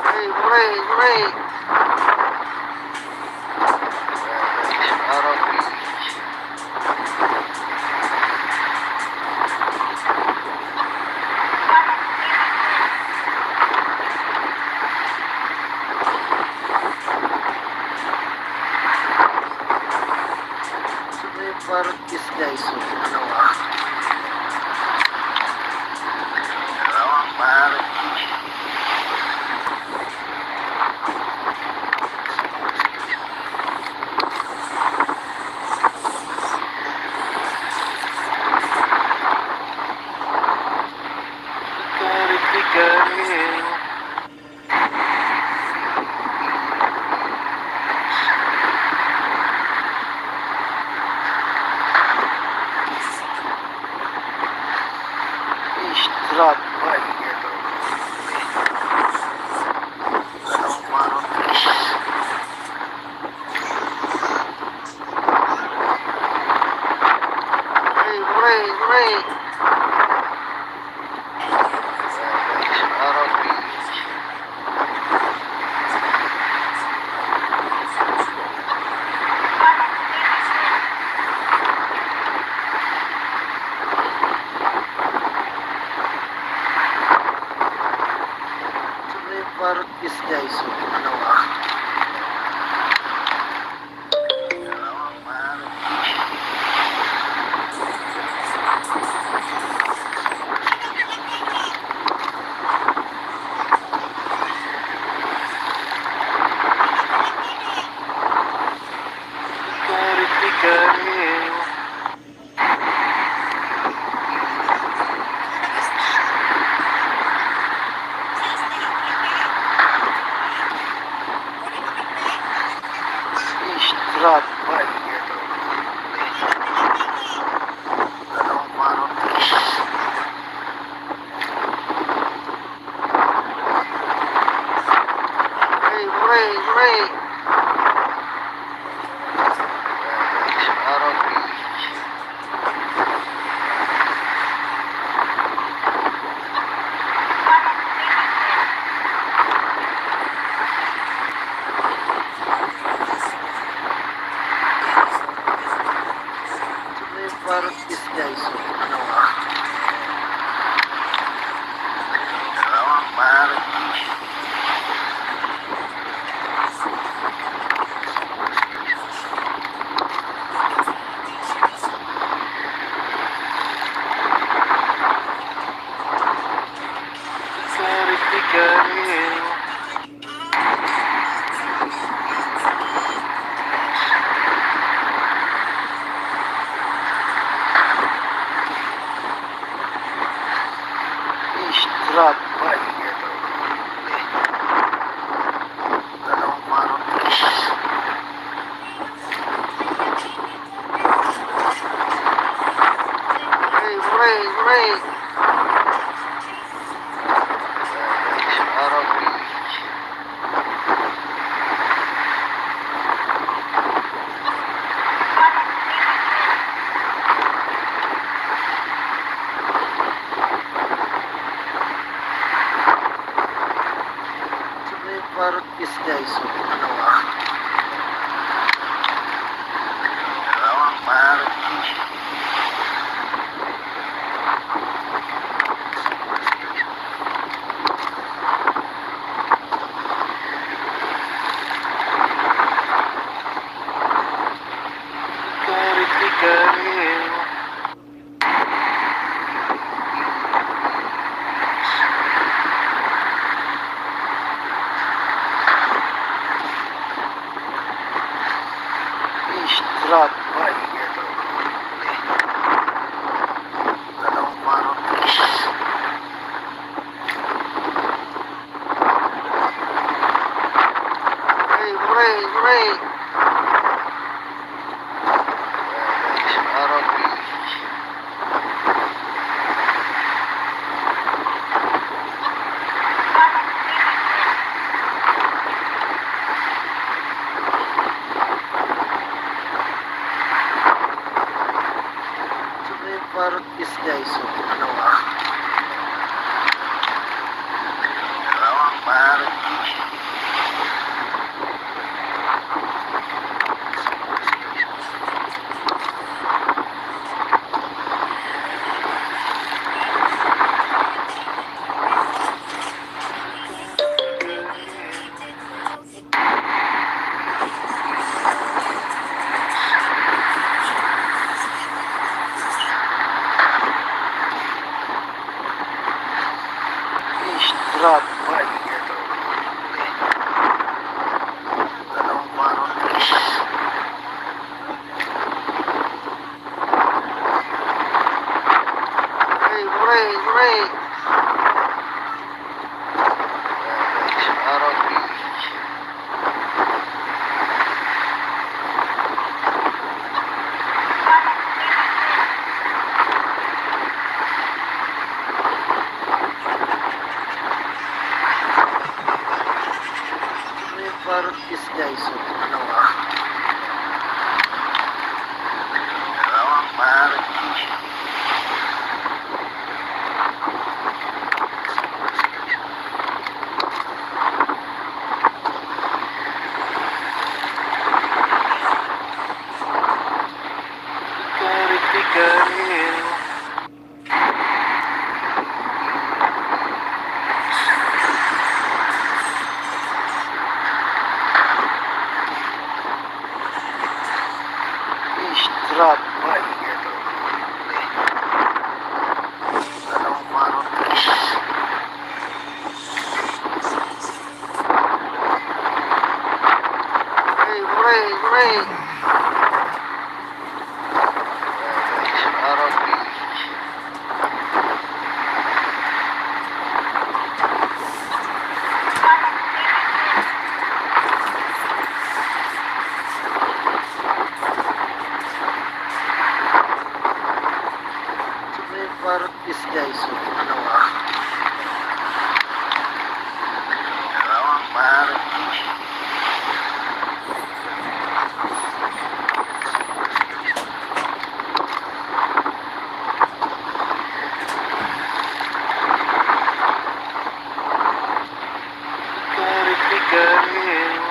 Hooray, hooray, hooray! Marot. May parot is guys, so dalawa. Dalawang parot. Trap, ay, dalawang marot. Hooray, hooray, hooray! Marot. parang kiss guys. So, ano ah. Drop by dalawang parang kiss. Hooray! Parang kiss. Parang kiss guys. So, ano ah. Dalawang parang kiss. Drop by dalawang parang kiss. Hooray! Parang kiss. Parang kiss guys. So, ano ah. Dalawang parang kiss. Drop by dalawang parang kiss. Hooray! Parang kiss. Parang kiss guys. So, ano ah. Dalawang parang kiss. Drop by dalawang parang kiss. Hooray! Parang kiss. Parang kiss guys. So, ano ah. Dalawang parang kiss. Sarap. Ay, ito. Dalawang marotis. Hey, hooray, hooray. Marotis. May marotis guys. So, dalawa. Dalawang marotis. Garing-garing.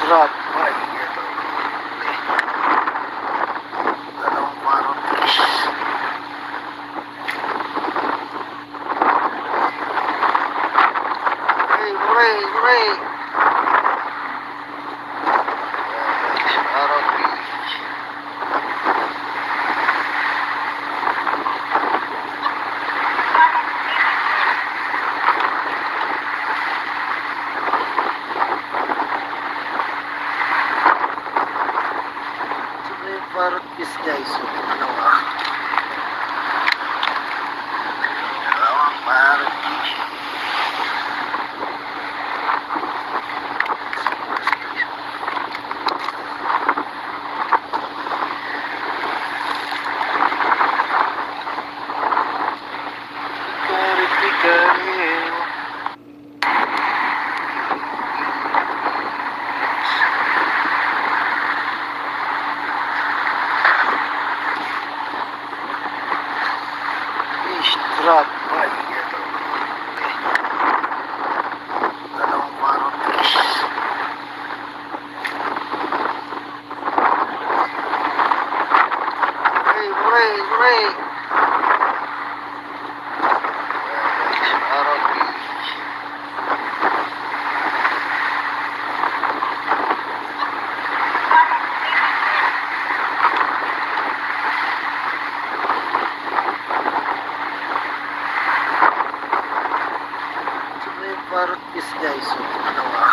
Strap. Ay, ito. Dalawang marotis. Hey, hooray, hooray. Marotis. May marotis guys. So, dalawa. Dalawang marotis. Garing-garing. Strap. Ay, ito. Dalawang marotis. Hey, hooray, hooray. Marotis. May marotis guys. So, dalawa.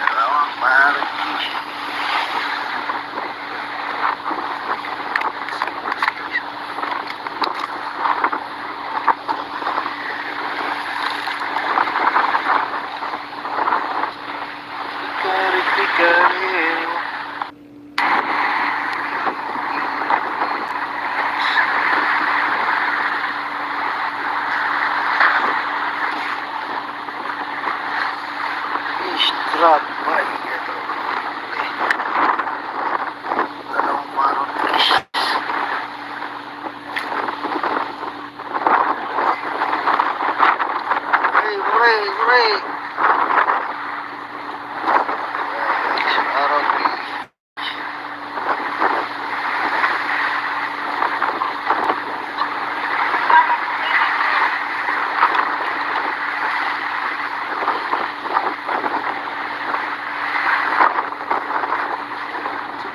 Dalawang marotis. Garing-garing. Strap. Ay, ito. Dalawang marotis. Hey, hooray, hooray. Marotis.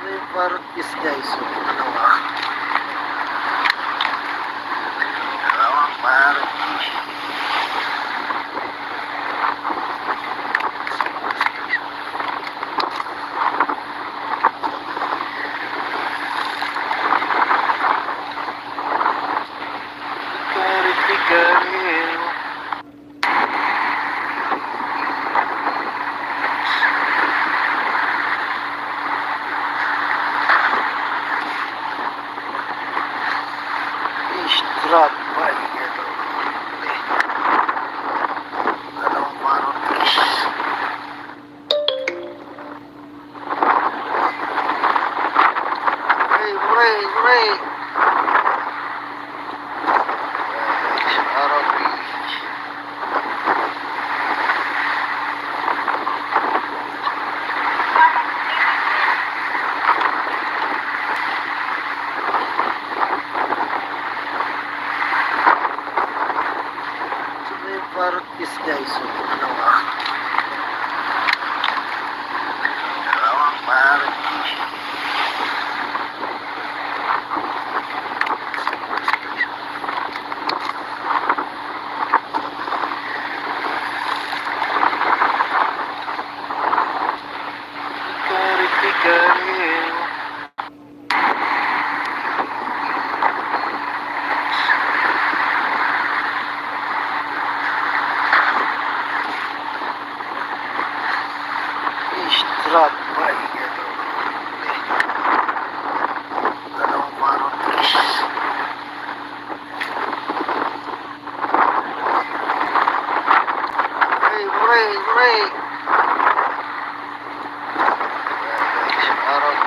May marotis guys. So, dalawa. Dalawang marotis. Garing-garing. Strap. Ay, ito. Dalawang marotis. Hey, hooray, hooray. Marotis. parang isda iso. Ano ba? Dalawang parang Kari-kari. Strap by dalawang parang hey, hooray! Parang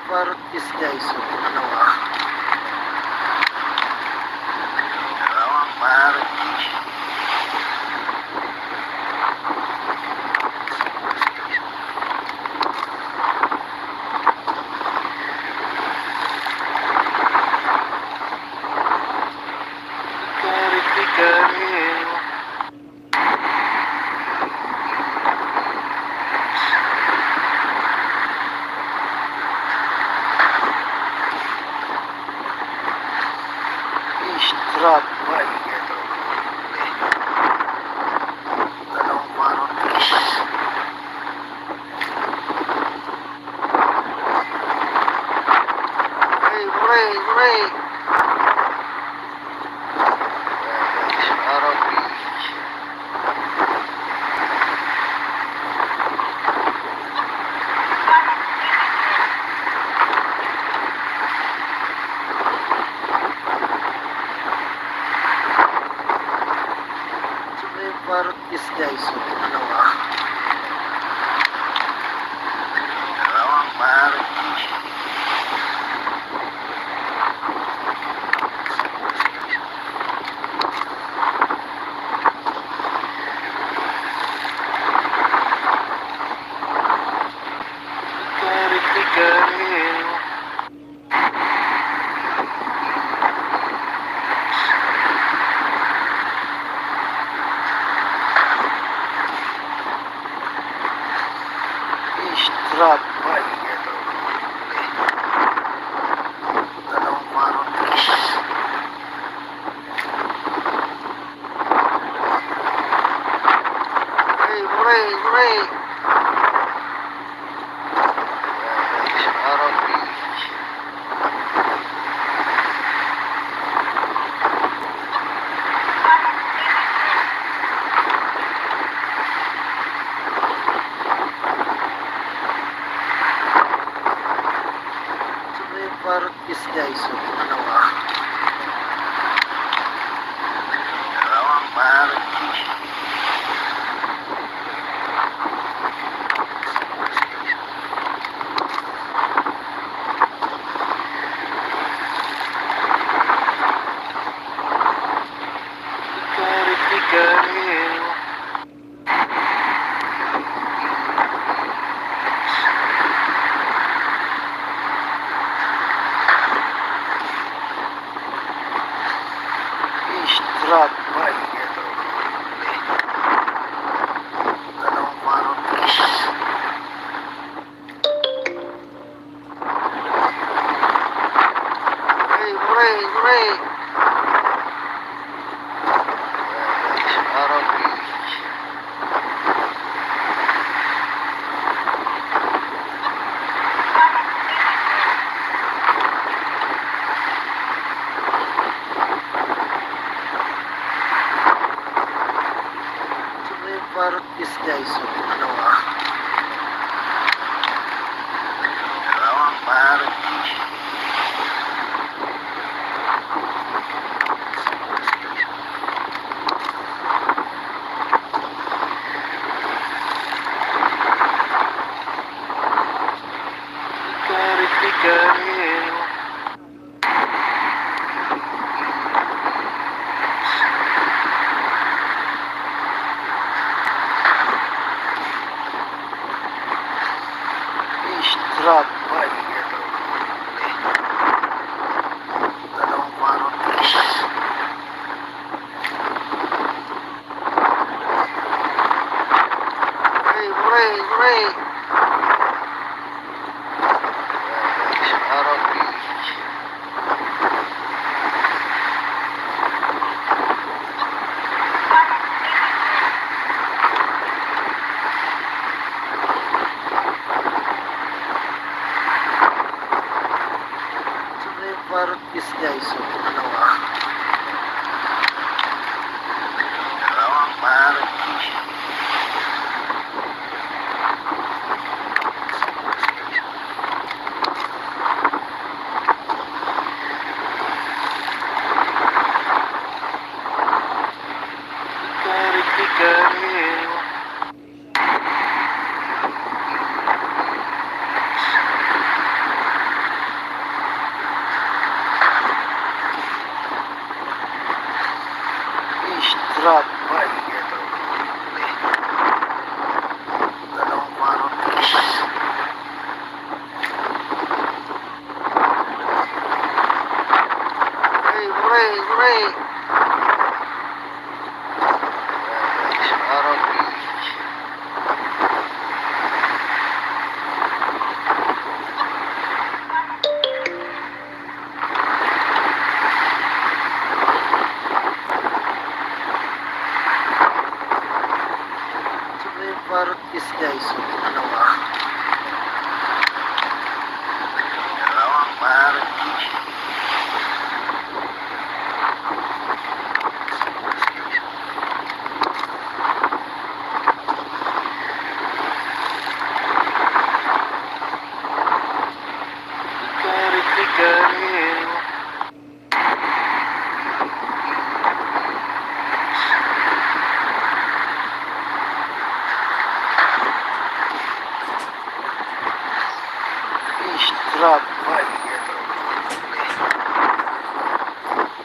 parang isda iso. Ano ba? Dalawang parang kari-kari. Strap by dalawang parang hey, hooray! Parang parang isda iso. Ano ba? Dalawang parang kari-kari. Strap by dalawang parang hey, hooray! Parang parang isda iso. Ano ba? Dalawang parang kari-kari. Strap by dalawang parang hey, hooray! Parang parang isda iso. Ano ba? Dalawang parang kari-kari. drop by dalawang marotis. Hey, hooray, hooray! Marotis. Marotis guys, so dalawang marotis. Tikari-tikari. Drop by dalawang marotis. Hey, hooray, hooray! Marotis. Marotis guys, so dalawang marotis. Tikari-tikari. Drop by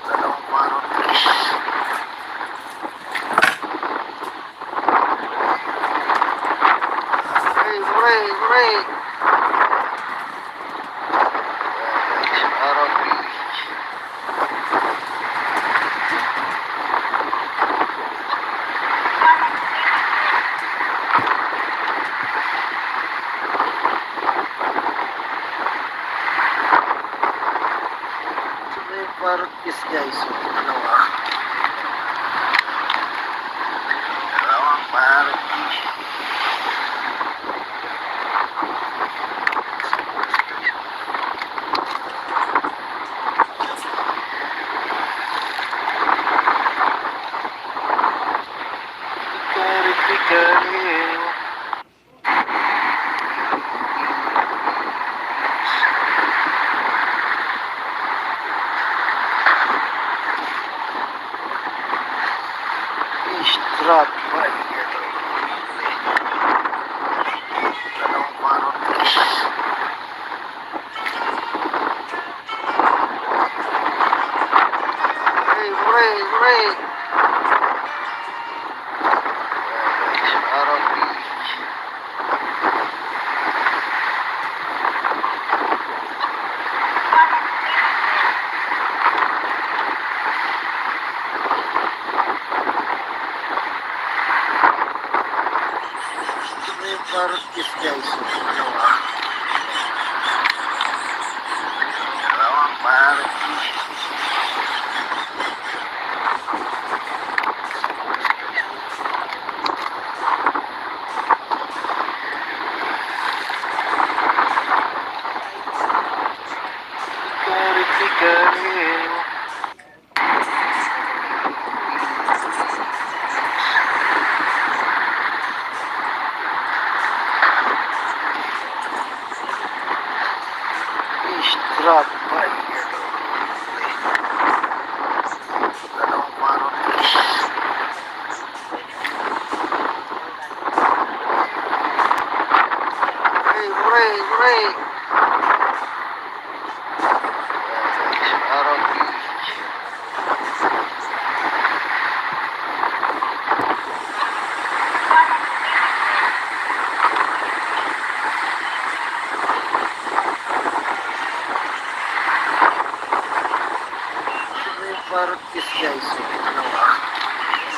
dalawang marotis. Hey, hooray, hooray! Marotis. Marotis guys, so dalawang marotis. Tikari-tikari. Drop by dalawang marotis. Hey, hooray, hooray! Marotis. Marotis guys, so dalawang marotis. Tikari-tikari. parties guys. Dalawang parties.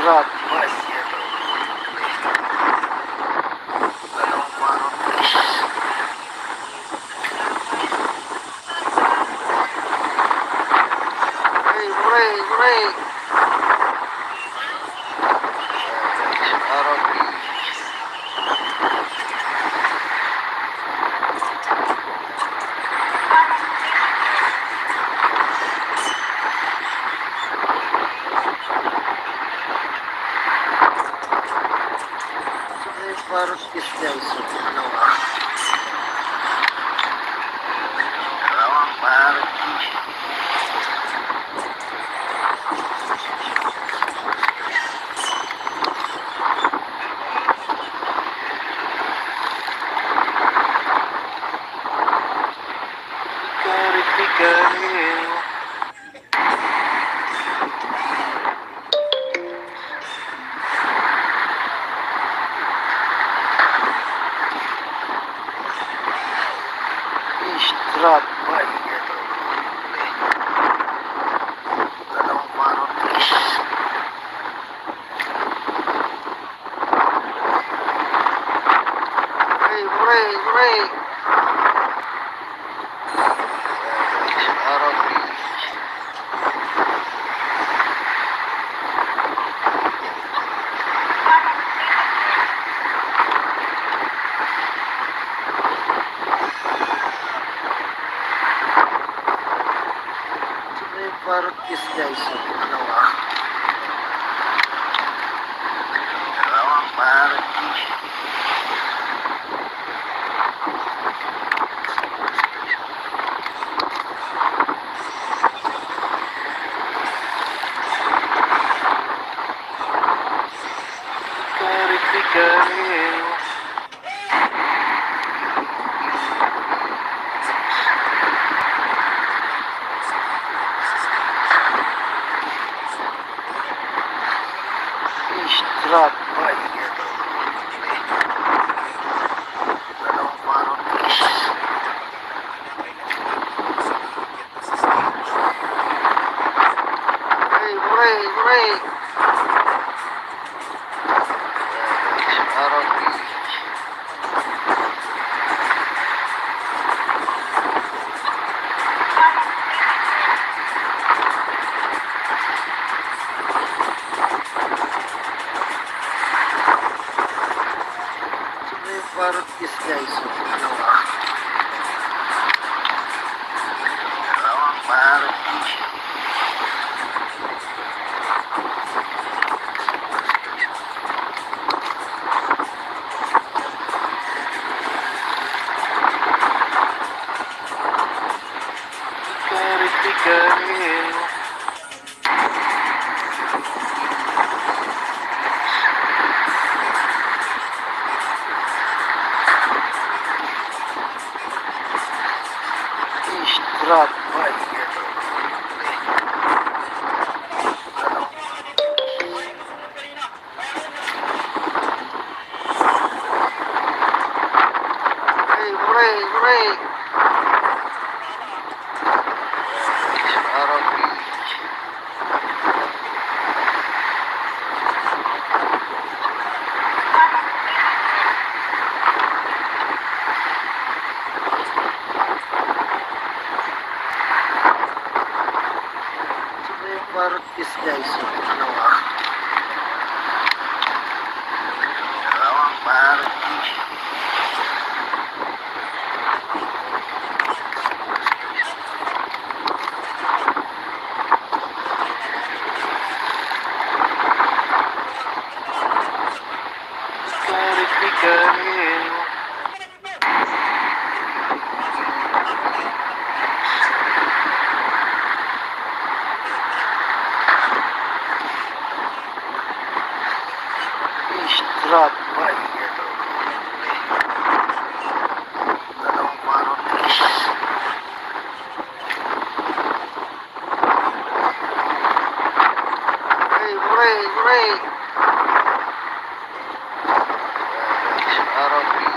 Strap masih dalawang parties. Hooray! Araw parties guys. Dalawang parties. Pikir-pikir. Strap masih dalawang parties. Hooray! Araw parties guys. Dalawang parties. Pikir-pikir. Strap masih dalawang parties. Hooray! Araw parties guys. Dalawang parties. Pikir-pikir. Strap masih Hooray! Araw parties guys. Dalawang parties. Pikir-pikir. drop by. Dalawang marutis. Hey, hooray, hooray! Marutis.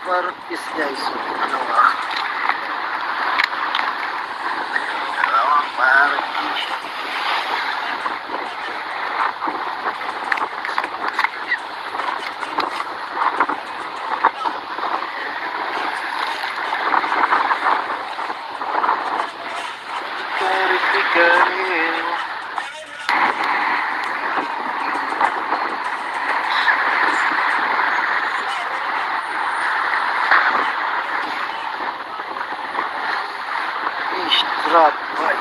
Marutis guys. Dalawang marutis. Drop by.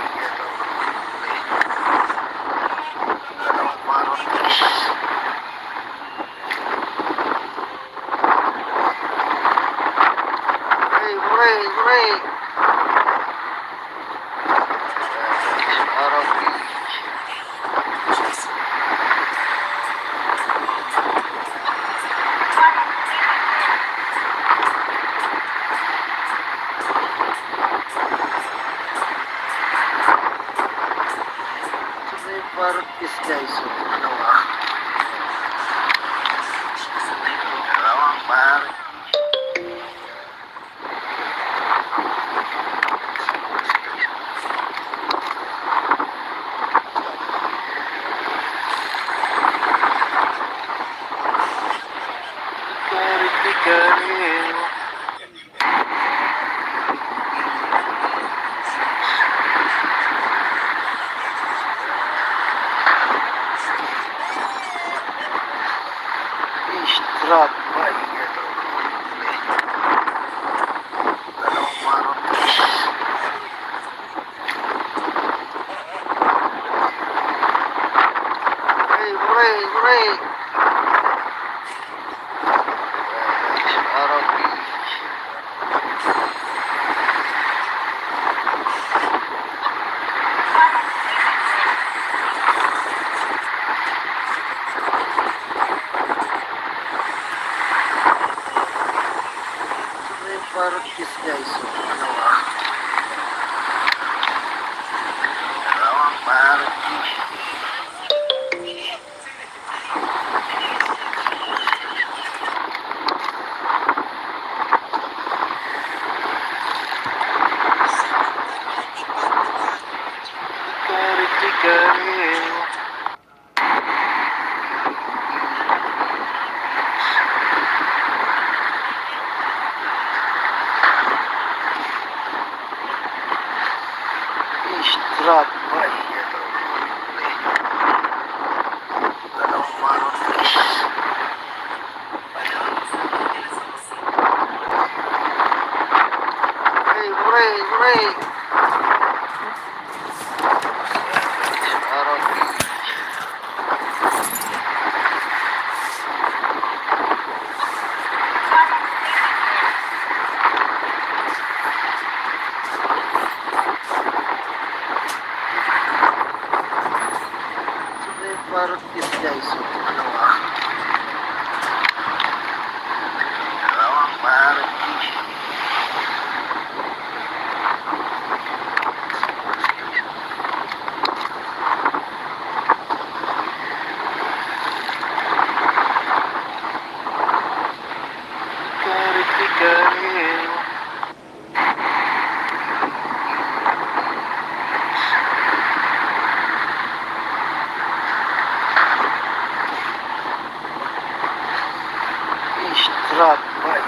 Dalawang marutis. Hey, hooray, hooray! Marutis. Marutis guys. Dalawang marutis. Drop by. Dalawang marutis. Hey, hooray, hooray! Marutis. Marutis guys. Dalawang marutis. Drop by. Dalawang marutis. Hey, hooray, hooray! Marutis. Marutis guys. Dalawang marutis. Drop by.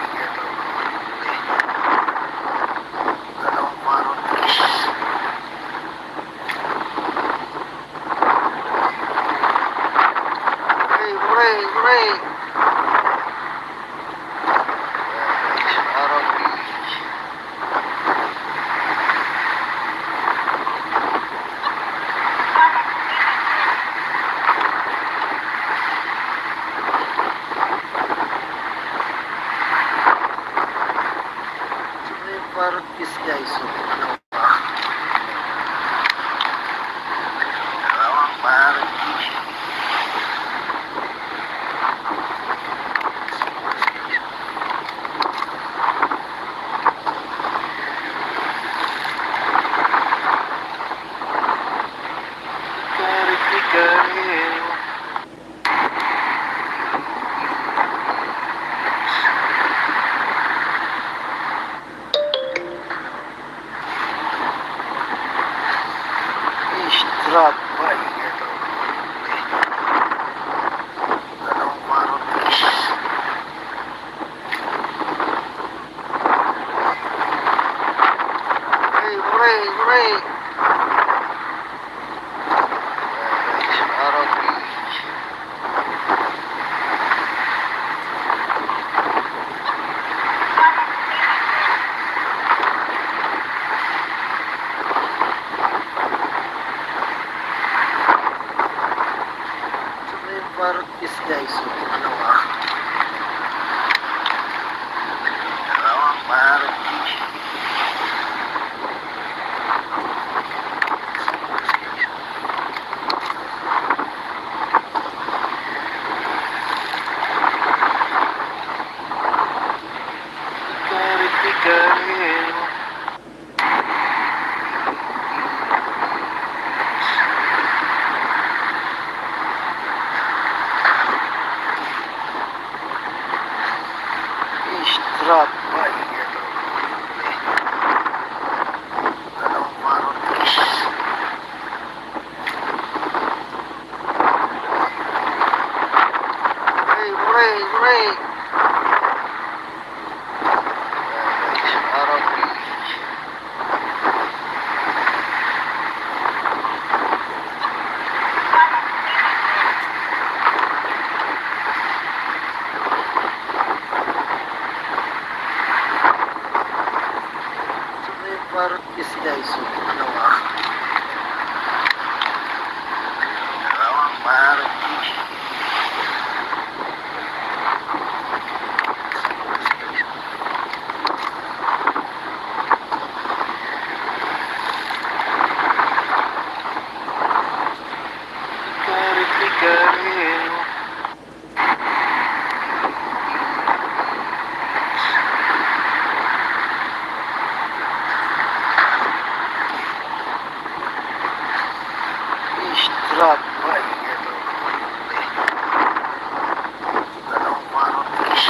Dalawang marutis. Hey, hooray, hooray! Marutis. guys. So, ano ba? Dalawang parang Kari-kari. Strap ba? Ito. Dalawang marutis. Hey, hooray, hooray! Marutis. Ito yung marutis guys. So, ano ba? Dalawang marutis. Kari-kari. Strap ba? Ito. Dalawang marutis. Hey, hooray, hooray! Marutis. Ito yung marutis guys. So, ano ba? Dalawang marutis. Kari-kari. Strap ba? Ito. Dalawang marutis.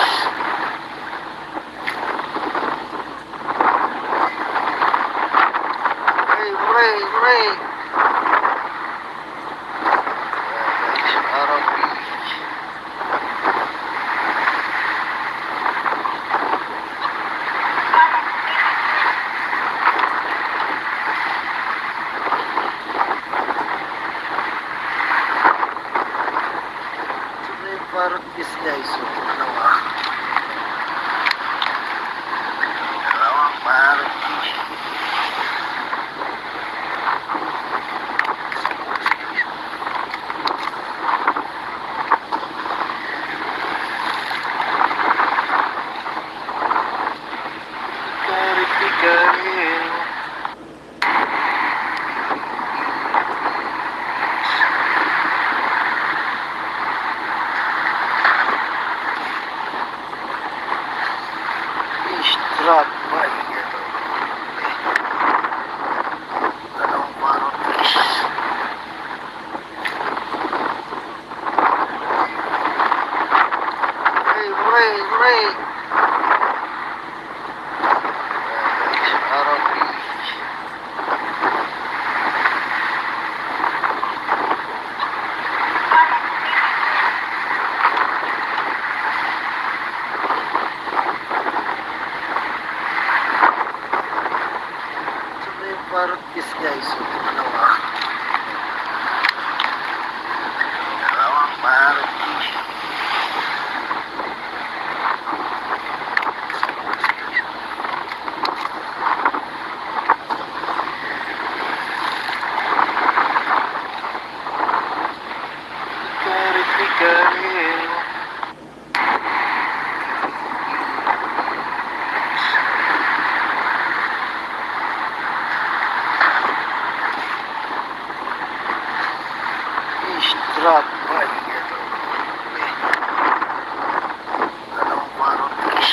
Hey, hooray, hooray! Marutis. truck. Ay, ito. Dalawang marutis.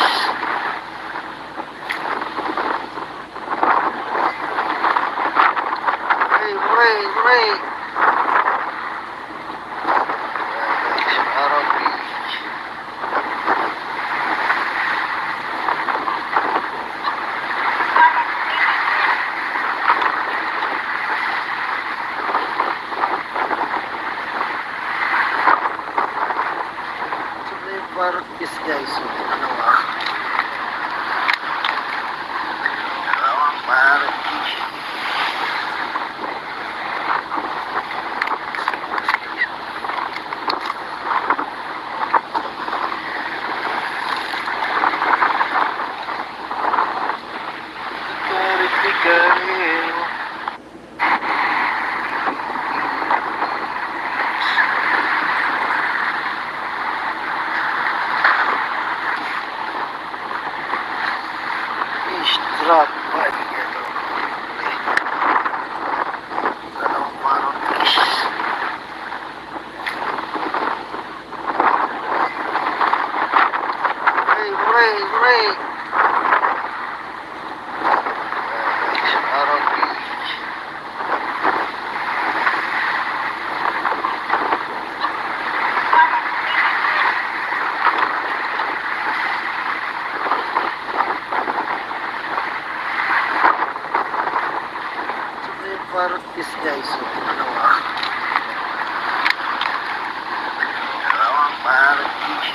Hey, hooray, hooray! Marutis. Marutis guys, so dalawa. Dalawang marutis. Garit-garit. Truck. Ay, ito. Dalawang marutis. Hey, hooray, hooray! Marutis. Marutis guys, so dalawa. Dalawang marutis.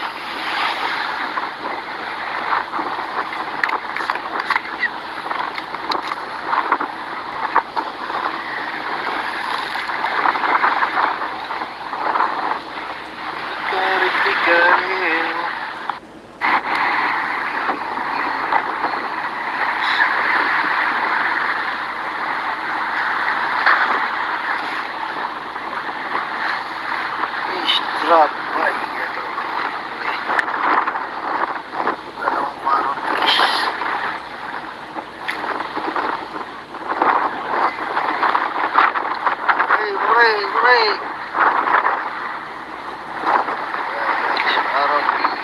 Garit-garit. Truck. Ay, ito. Dalawang marutis. Hey, hooray, hooray! Marutis.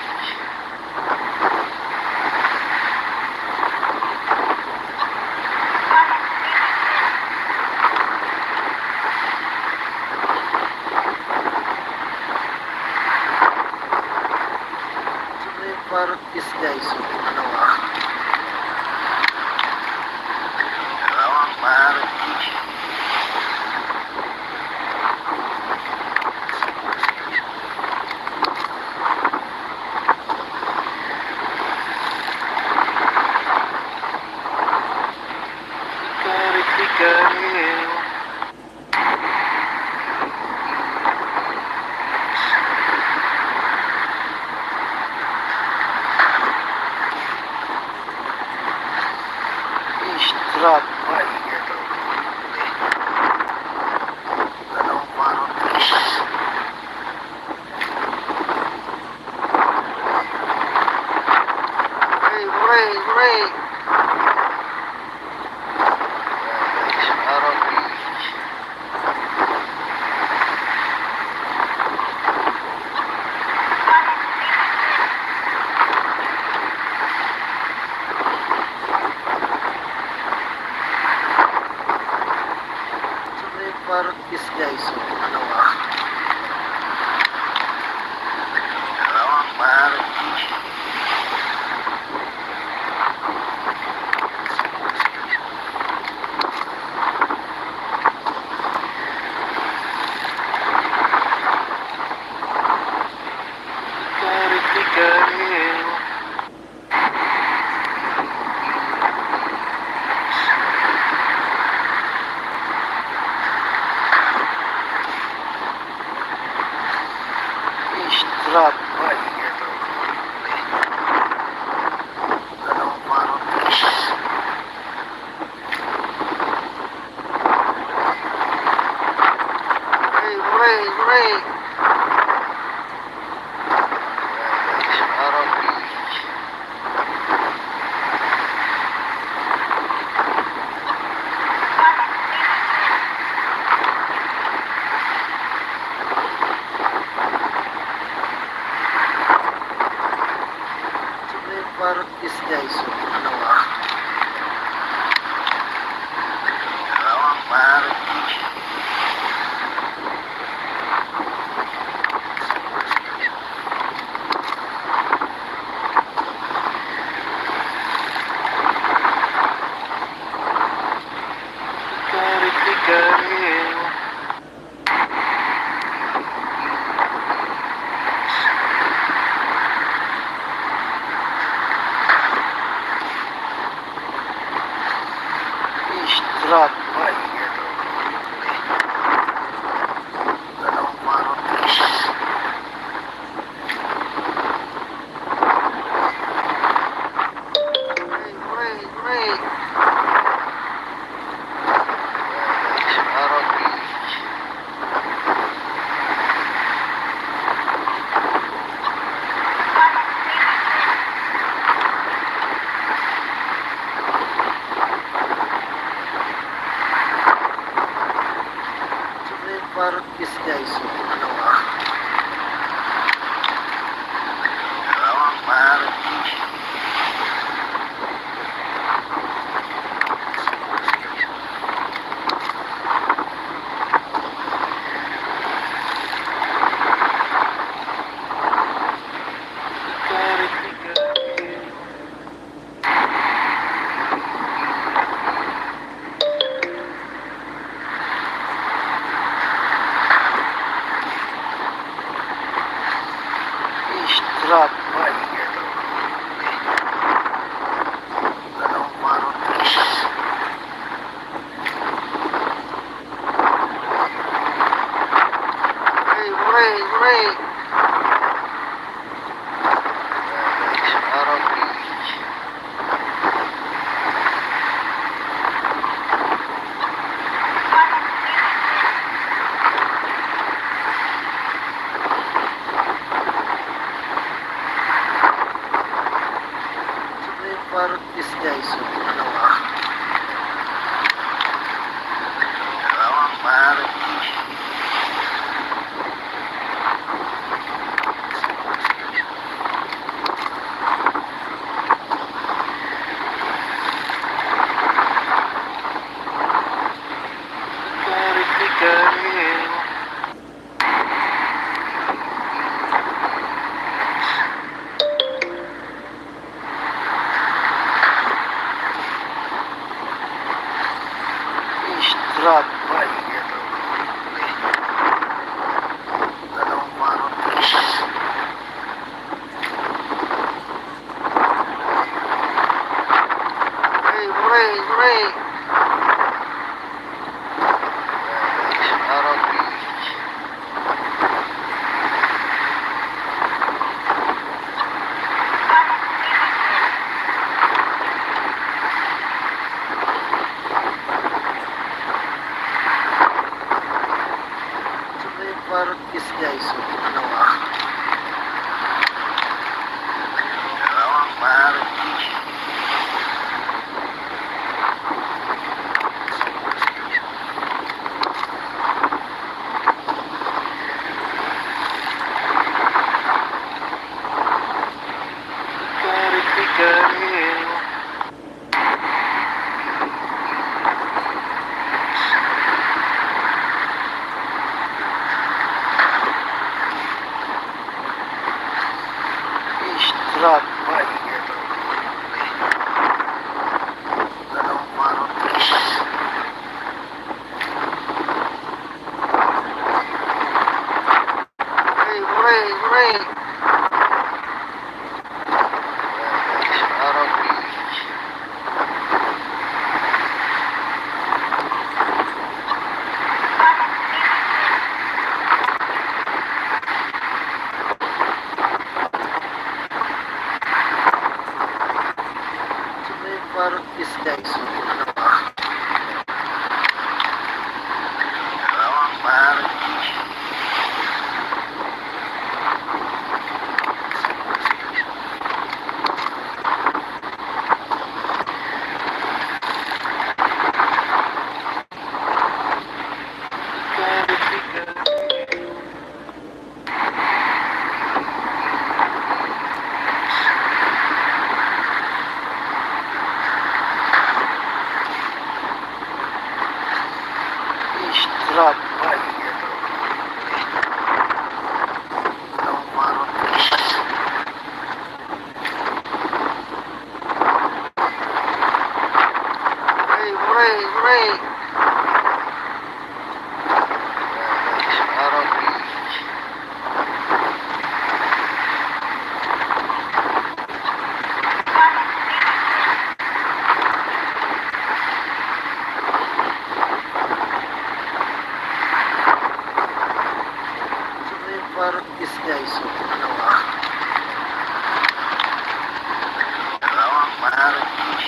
Marutis guys, so dalawa. Dalawang marutis. Garit-garit. Truck. Ay, ito. Dalawang marutis. Hey, hooray, hooray! Marutis. Marutis guys, so dalawa. Dalawang marutis. Garit-garit. Truck. Ay, ito. Dalawang marutis. Hey, hooray, hooray! Marutis. parang kiss guys. So, ano ba? Dalawang parang kiss. Strap. Ay, dalawang parang kiss. Hey, hooray, hooray! Parang kiss. Parang kiss guys. So, ano ba? Dalawang parang kiss. Strap. Ay, dalawang parang kiss. Hey, hooray, hooray! Parang kiss. Parang kiss guys. So, ano ba? Dalawang parang kiss. Strap. Ay, dalawang parang kiss. Hey, hooray, hooray! Parang kiss. Parang kiss guys. So, ano ba? Dalawang parang kiss. Strap. Ay, dalawang parang kiss. Hey, hooray, hooray! Parang kiss. Parang kiss guys. So, ano ba? Dalawang parang kiss.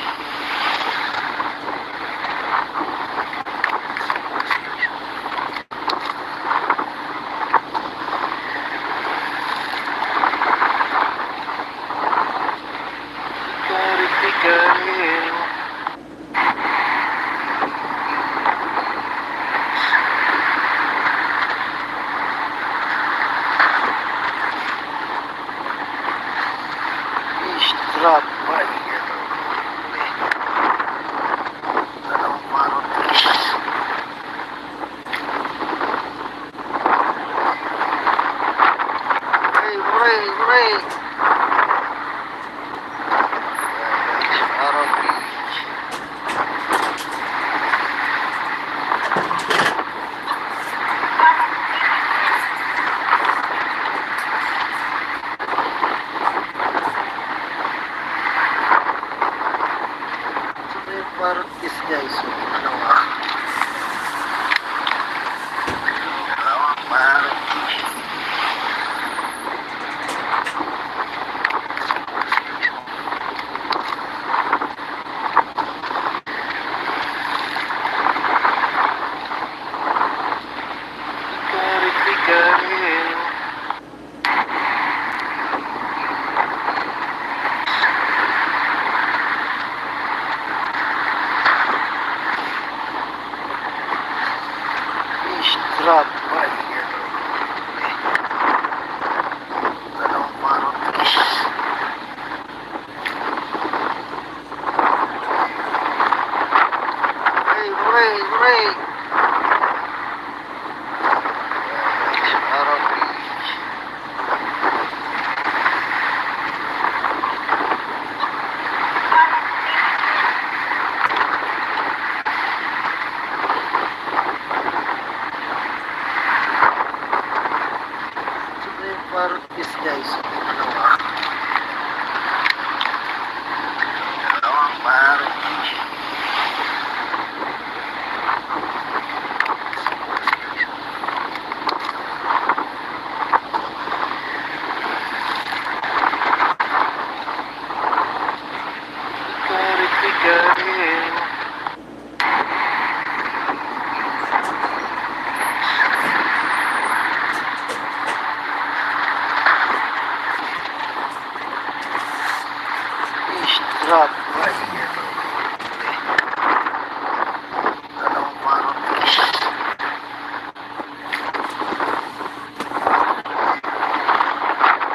Strap. Ay, ano. Dalawang parokis. Ay, hooray, hooray. Parokis. Ito yung parokis guys. Dalawang parokis. Tigarin. Strap. Ay, ano.